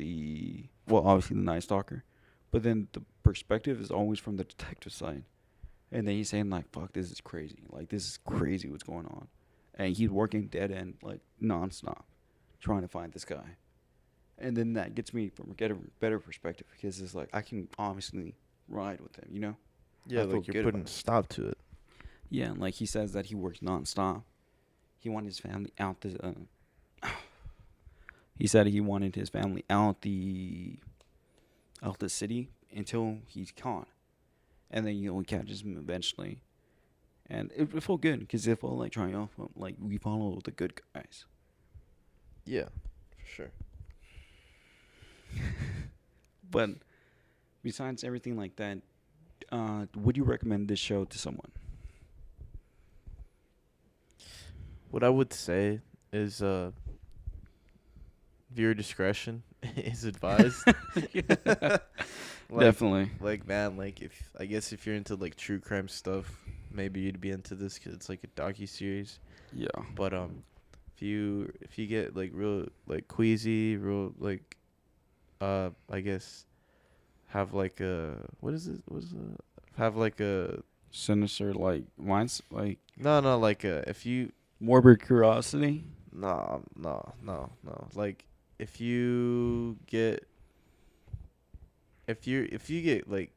obviously the Night Stalker, but then the perspective is always from the detective side. And then he's saying like, "Fuck, this is crazy. Like, this is crazy. What's going on?" And he's working dead end like nonstop, trying to find this guy. And then that gets me from a better perspective because it's like I can obviously ride with him. Yeah, I feel like you're good putting about a it. stop to it. Yeah, and like he says that he works nonstop. He wanted his family out the. He said he wanted his family out the city until he's caught, and then he catches him eventually. And it felt good because it felt like triumphant. Like we follow the good guys. Yeah, for sure. But besides everything like that, would you recommend this show to someone? What I would say is viewer discretion is advised. Like, Definitely. like man, like if I guess if you're into like true crime stuff, maybe you'd be into this because it's like a docu series. Yeah. But if you get like real like queasy, real like I guess have like a what is it? What is it? Have like a Sinister, like mine's like no like if you morbid curiosity. no like if you get if you get like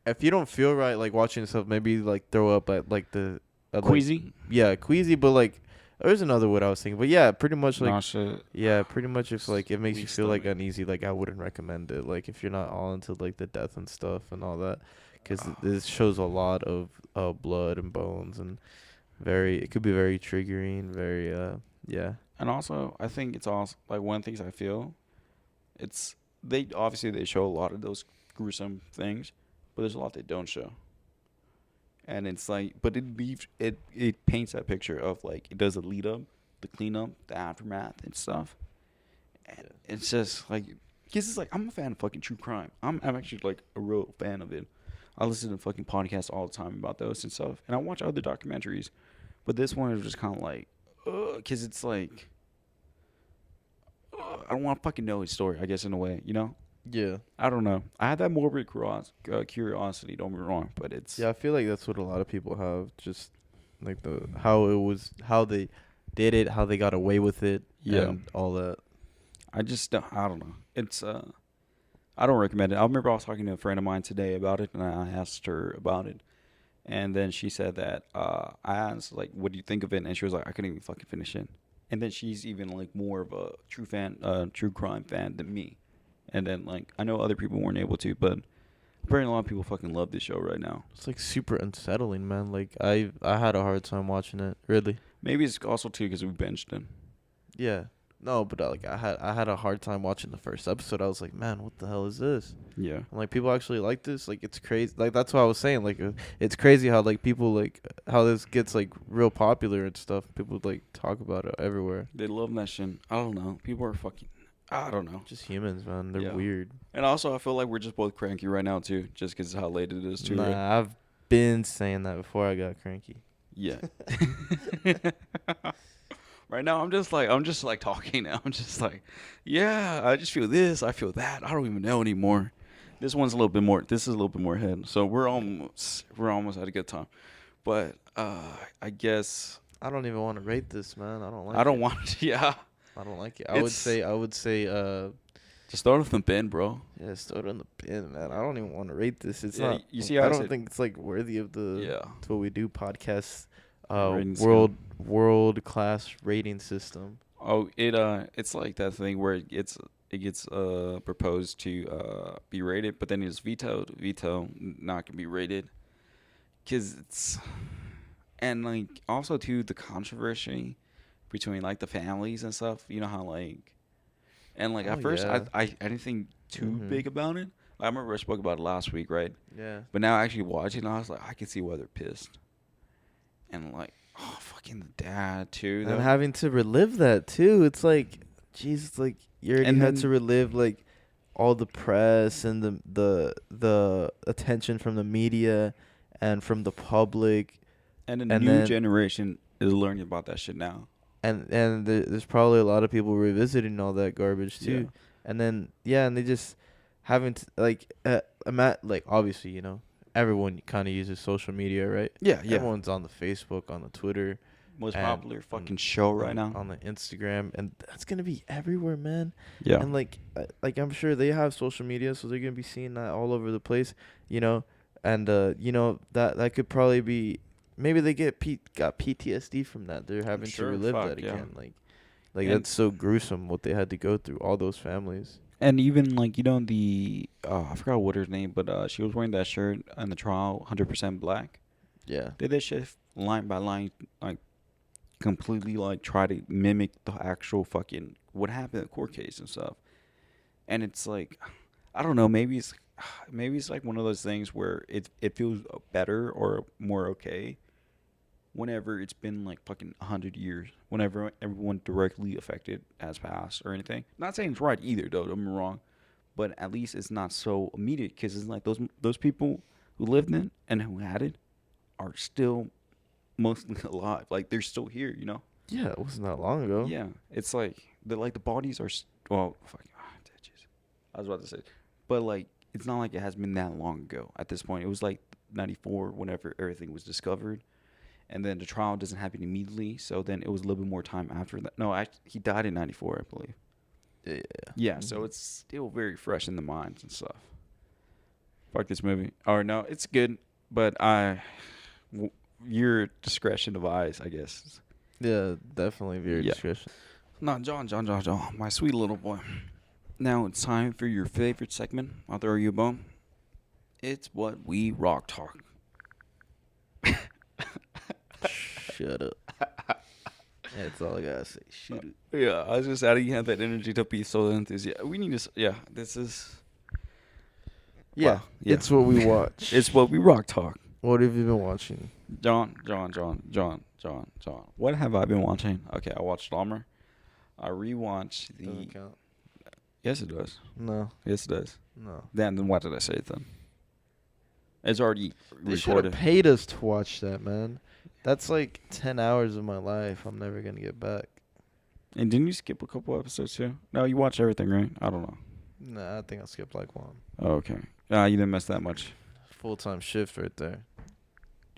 if you don't feel right like watching stuff, maybe like throw up at like the at, like, Queasy. yeah, queasy, but like there's another word I was thinking, but yeah, pretty much like Nausea. yeah, pretty much if like it makes you Weak feel like stomach. uneasy, like I wouldn't recommend it. Like if you're not all into like the death and stuff and all that, because this shows a lot of blood and bones and it could be very triggering, very yeah. And also, I think it's also like one of the things I feel. It's they show a lot of those gruesome things, but there's a lot they don't show. And it's like, but it paints that picture of like it does the lead up, the cleanup, the aftermath and stuff. And it's just like, because it's like I'm a fan of fucking true crime. I'm actually like a real fan of it. I listen to fucking podcasts all the time about those and stuff, and I watch other documentaries, but this one is just kind of like, because it's like, I don't want to fucking know his story. I guess in a way. Yeah. I don't know. I had that morbid curiosity. Don't be wrong, but it's Yeah, I feel like that's what a lot of people have. Just like how they did it, how they got away with it, Yeah. and all that. I don't know. It's I don't recommend it. I remember I was talking to a friend of mine today about it, and I asked her about it, and then she said that I asked like, "What do you think of it?" And she was like, "I couldn't even fucking finish it." And then she's even like more of a true crime fan than me. And then like I know other people weren't able to, but apparently a lot of people fucking love this show right now. It's like super unsettling, man. Like I had a hard time watching it. Really. Maybe it's also too because we benched it. Yeah. No, but like I had a hard time watching the first episode. I was like, man, what the hell is this? Yeah. And, like people actually like this. Like it's crazy. Like that's what I was saying. Like it's crazy how like people like how this gets like real popular and stuff. People like talk about it everywhere. They love that shit. I don't know. People are fucking. I don't know. Just humans, man. They're Yeah. weird. And also, I feel like we're just both cranky right now too, just because of how late it is too. Right? Nah, I've been saying that before I got cranky. Yeah. Right now, I'm just like talking now. I'm just like, yeah, I just feel this, I feel that. I don't even know anymore. This one's a little bit more. This is a little bit more ahead. So we're almost at a good time. But I guess I don't even want to rate this, man. I don't like I don't it. want to. Yeah, I don't like it. It's- I would say, just throw it in the bin, bro. yeah, just throw it in the bin, man. I don't even want to rate this. It's Yeah, not. you see how I I don't said- think it's like worthy of the Yeah, It's What We Do podcast, Rating scale. world class rating system. Oh, it's like that thing where it gets proposed to be rated, but then it's vetoed. Veto not gonna be rated, cause it's and like also too the controversy between like the families and stuff. You know how like and like Oh, at first yeah. I didn't think too Mhm. big about it. I remember I spoke about it last week, right? Yeah. But now actually watching, I was like, I can see why they're pissed, and like oh fucking the dad too. And having to relive that too. It's like, Jesus, like you already And had then- to relive like all the press and the attention from the media and from the public, And a And new then- generation is learning about that shit now. and there's probably a lot of people revisiting all that garbage too. Yeah. And then and they just having to like like obviously, you know, everyone kind of uses social media, right? Yeah, Everyone's on the Facebook, on the Twitter, Most and popular fucking show right on, now. on the Instagram, and that's gonna be everywhere, man. Yeah. And like I'm sure they have social media, so they're gonna be seeing that all over the place, you know. And you know that could probably be maybe they got PTSD from that. They're having sure, to relive fuck, that yeah. again. Like And- that's so gruesome what they had to go through. All those families. And even like the I forgot what her name, but she was wearing that shirt in the trial, 100% black. Yeah. They did shit line by line, like completely like try to mimic the actual fucking what happened in the court case and stuff. And it's like, I don't know, maybe it's like one of those things where it feels better or more okay whenever it's been like fucking 100 years, whenever everyone directly affected has passed or anything. Not saying it's right either, though, don't get me wrong, but at least it's not so immediate because it's like those people who lived in and who had it are still mostly alive. Like they're still here, you know? Yeah, it wasn't that long ago. Yeah, it's like the bodies are well, fuck, jeez. I was about to say, but like it's not like it has been that long ago. At this point, it was like 94 whenever everything was discovered, and then the trial doesn't happen immediately. So then it was a little bit more time after that. No, he died in 94, I believe. Yeah. Yeah, so it's still very fresh in the minds and stuff. Fuck this movie. Or no, it's good, but your discretion of eyes, I guess. Yeah, definitely very Yeah. discretion. No, John, my sweet little boy. Now it's time for your favorite segment. I'll throw you a bone. It's what we rock talk. Shut up. That's all I gotta say. Shoot it. Yeah, I was just adding you have that energy to be so enthusiastic. We need to. Yeah, this is. Yeah, Wow, yeah. it's what we watch. It's what we rock talk. What have you been watching? John. What have I been watching? Okay, I watched Dahmer. I rewatched the. Doesn't count. Yes, it does. No, Yes, it does. no. Then why did I say it then? It's already They should have recorded. paid us to watch that, man. That's like 10 hours of my life I'm never gonna get back. And didn't you skip a couple episodes too? No, you watched everything, right? I don't know. Nah, I think I skipped like one. Oh, okay. You didn't miss that much. Full-time shift right there.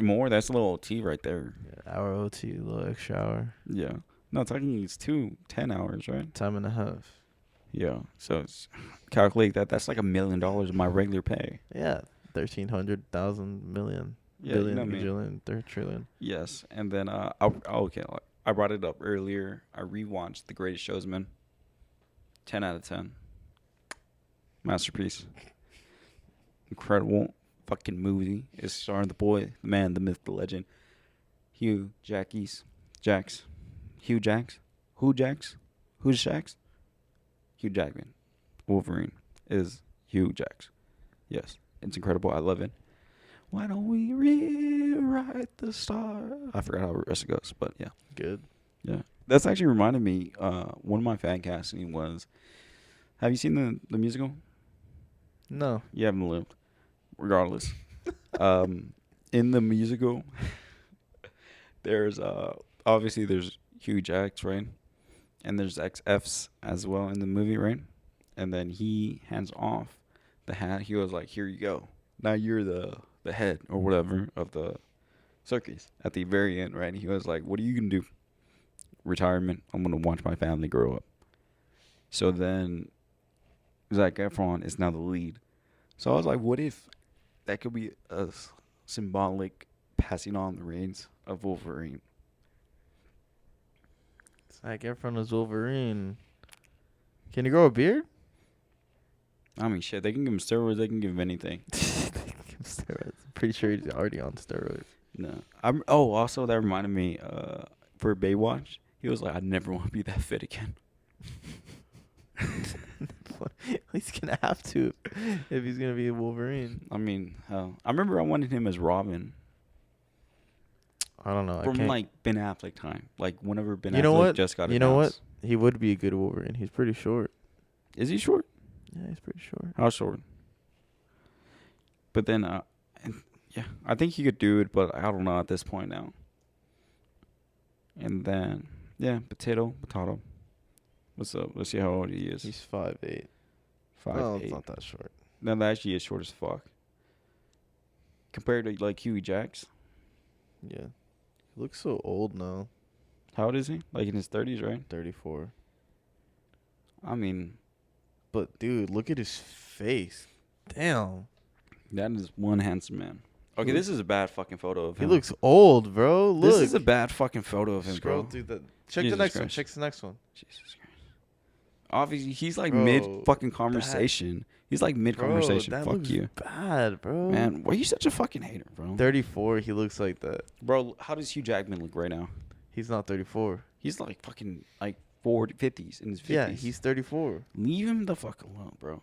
More? That's a little OT right there. Yeah, hour OT, a little extra hour. Yeah. No, technically it's 10 hours, right? Time and a half. Yeah. So it's, calculate that. That's like $1 million of my regular pay. Yeah, 1,300,000 million. Yeah, billion, you know what I mean. bajillion, third trillion. Yes. And then, okay. I brought it up earlier. I rewatched The Greatest Showman. 10 out of 10. Masterpiece. Incredible fucking movie. It's starring the boy, the man, the myth, the legend. Hugh Jacks? Hugh Jacks? Who's Jacks? Hugh Jackman. Wolverine is Hugh Jacks. Yes. It's incredible. I love it. Why don't we rewrite the star? I forgot how the rest goes, but yeah. Good. Yeah. That's actually reminded me, one of my fan casting was Have you seen the musical? No. You haven't lived. Regardless, in the musical, there's obviously there's huge X, right? And there's XFs as well in the movie, right? And then he hands off the hat. He was like, "Here you go. Now you're the head or whatever of the circus." At the very end, right? He was like, "What are you gonna do? Retirement. I'm gonna watch my family grow up." So then Zac Efron is now the lead. So I was like, what if that could be a symbolic passing on the reins of Wolverine? Zac Efron is Wolverine. Can he grow a beard? I mean, shit, they can give him steroids. They can give him anything. Steroids. I'm pretty sure he's already on steroids. No. Also, that reminded me, for Baywatch, he was like, I never want to be that fit again. He's gonna have to if he's gonna be a Wolverine. I mean, hell. I remember I wanted him as Robin I don't know. from, I can't. like, Ben Affleck time. Like, whenever Ben You know Affleck what? just got You know what? announced. He would be a good Wolverine. He's pretty short. Is he short? Yeah, he's pretty short. How short? But then, yeah, I think he could do it, but I don't know at this point now. And then, yeah, potato. What's up? Let's see how old he is. He's 5'8". 5'8". No, it's not that short. No, that actually is short as fuck. Compared to, like, Huey Jacks. Yeah. He looks so old now. How old is he? Like, in his 30s, right? 34. I mean, But dude, look at his face. Damn. that is one handsome man. Okay, this is a bad fucking photo of He him. looks old, bro. Look. This is a bad fucking photo of him, Scroll bro. through the. Check Jesus the next one. Christ. Check the next one. Jesus Christ. Obviously, he's like Bro, mid fucking conversation. He's like mid conversation. Bro, that Fuck looks you. bad, bro. Man, why are you such a fucking hater, bro? 34, he looks like that. Bro, how does Hugh Jackman look right now? He's not 34. He's like fucking like 50s, in his 50s. Yeah, he's 34. Leave him the fuck alone, bro.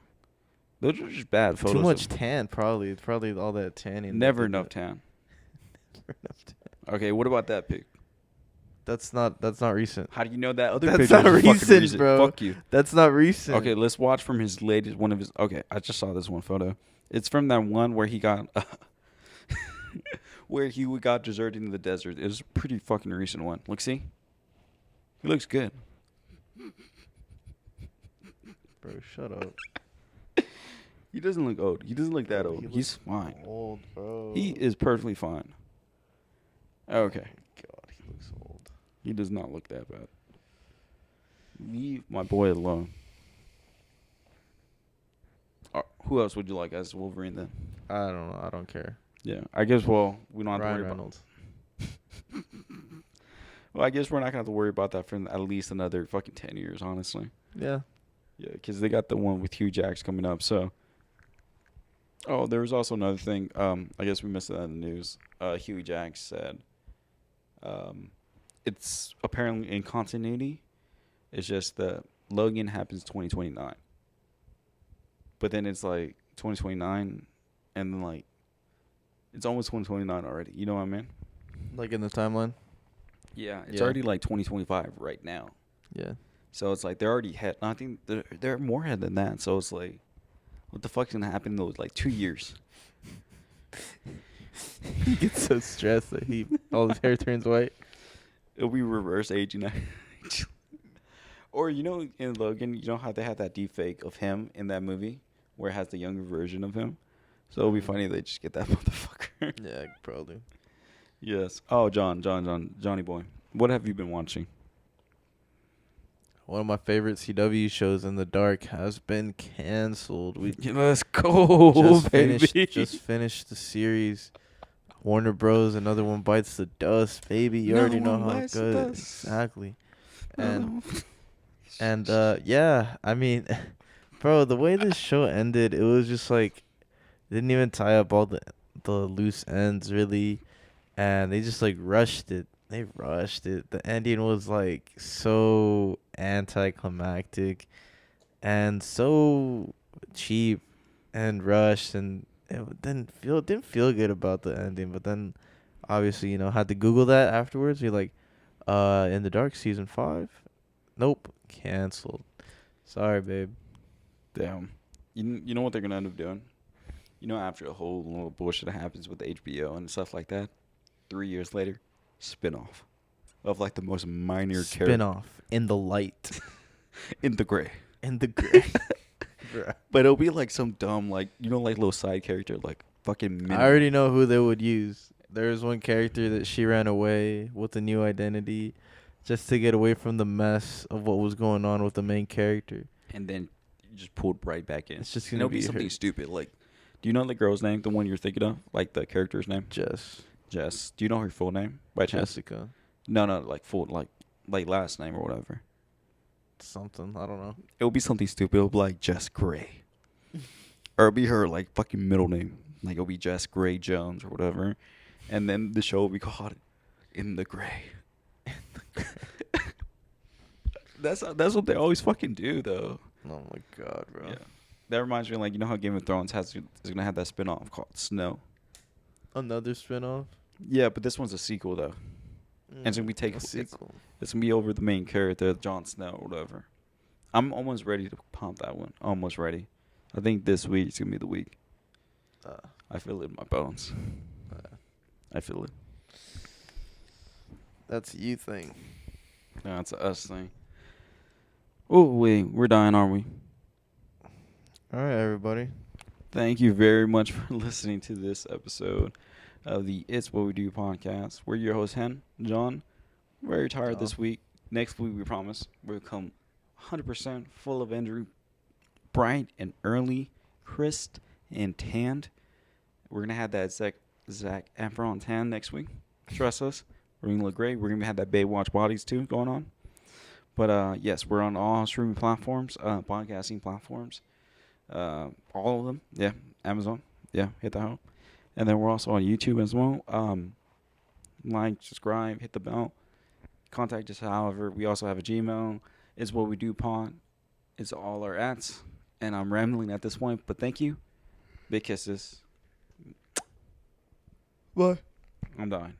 Those are just bad photos. Too much of him. tan, probably. It's probably all that tanning. Never enough tan. Never enough tan. Okay, what about that pic? That's not recent. How do you know that other That's picture not is fucking recent, recent, bro. Fuck you. That's not recent. Okay, let's watch from his latest one of his. Okay, I just saw this one photo. It's from that one where he got, where he got deserted in the desert. It was a pretty fucking recent one. Look, see, he looks good. Bro, shut up. He doesn't look old. He doesn't look that old. He He's looks fine. Old, bro. He is perfectly fine. Okay, God, he looks old. he does not look that bad. Leave my boy alone. Who else would you like as Wolverine then? I don't know. I don't care. Yeah, I guess. Well, we don't have to Ryan worry Reynolds. about. Well, I guess we're not gonna have to worry about that for at least another fucking 10 years, honestly. Yeah. Yeah, because they got the one with Hugh Jacks coming up. So, oh, there was also another thing. I guess we missed that in the news. Hugh Jacks said, it's apparently in continuity. It's just that Logan happens 2029, but then it's like 2029, and then like it's almost 2029 already. You know what I mean? Like in the timeline? Yeah, it's Yeah. already like 2025 right now. Yeah. So it's like they're already ahead. I think they're more ahead than that. So it's like, what the fuck's gonna happen in those like 2 years? He gets so stressed that all his hair turns white. It'll be reverse aging. Or you know, in Logan, you know how they had that deep fake of him in that movie where it has the younger version of him. So it'll be funny if they just get that motherfucker. Yeah, probably. Yes. Oh, Johnny boy. What have you been watching? One of my favorite CW shows, In the Dark, has been canceled. We Let's go, just finished the series. Warner Bros. Another one bites the dust, baby. You already know how good. Exactly. And yeah, I mean, bro, the way this show ended, it was just like didn't even tie up all the loose ends really, and they just like rushed it. They rushed it. The ending was like so anticlimactic and so cheap and rushed, and it didn't feel good about the ending. But then, obviously, had to Google that afterwards. You're like, In the Dark season 5, nope, canceled. Sorry, babe. Damn. You know what they're gonna end up doing? You know, after a whole little bullshit that happens with HBO and stuff like that, 3 years later, spin-off of like the most minor character Spin-off in the light. in the gray. In the gray. Bruh. But it'll be like some dumb, like, you know, like little side character, like fucking I minion. already know who they would use. There's one character that she ran away with a new identity just to get away from the mess of what was going on with the main character. And then you just pulled right back in. It's just And gonna it'll be be something her. stupid. Like, do you know the girl's name, the one you're thinking of? Like the character's name? Jess. Jess. Do you know her full name by chance? Jessica. No, like full, like last name or whatever. Something. I don't know. It'll be something stupid. It'll be like Jess Gray. Or it'll be her like fucking middle name. Like it'll be Jess Gray Jones or whatever. And then the show will be called In the Gray. That's what they always fucking do though. Oh my god, bro. Yeah. That reminds me, like, you know how Game of Thrones is gonna have that spin-off called Snow. Another spin-off? Yeah, but this one's a sequel though. And it's gonna be a sequel. It's gonna be over the main character, Jon Snow or whatever. I'm almost ready to pump that one. Almost ready. I think this week is gonna be the week. I feel it in my bones. I feel it. That's a you thing. No, it's a us thing. Oh wait, we're dying, aren't we? All right, everybody. Thank you very much for listening to this episode of the It's What We Do podcast. We're your host, Hen, John. Very tired this week. Next week, we promise, we'll come 100% full of energy, bright and early, crisp and tanned. We're going to have that Zac Efron tan next week. Trust us. We're going to look great. We're going to have that Baywatch bodies, too, going on. But, yes, we're on all streaming platforms, podcasting platforms. All of them. Yeah. Amazon. Yeah. Hit that home. And then we're also on YouTube as well. Like, subscribe, hit the bell. Contact us however. We also have a Gmail. It's what we do pod. It's all our ats. And I'm rambling at this point, but thank you. Big kisses. Bye. I'm dying.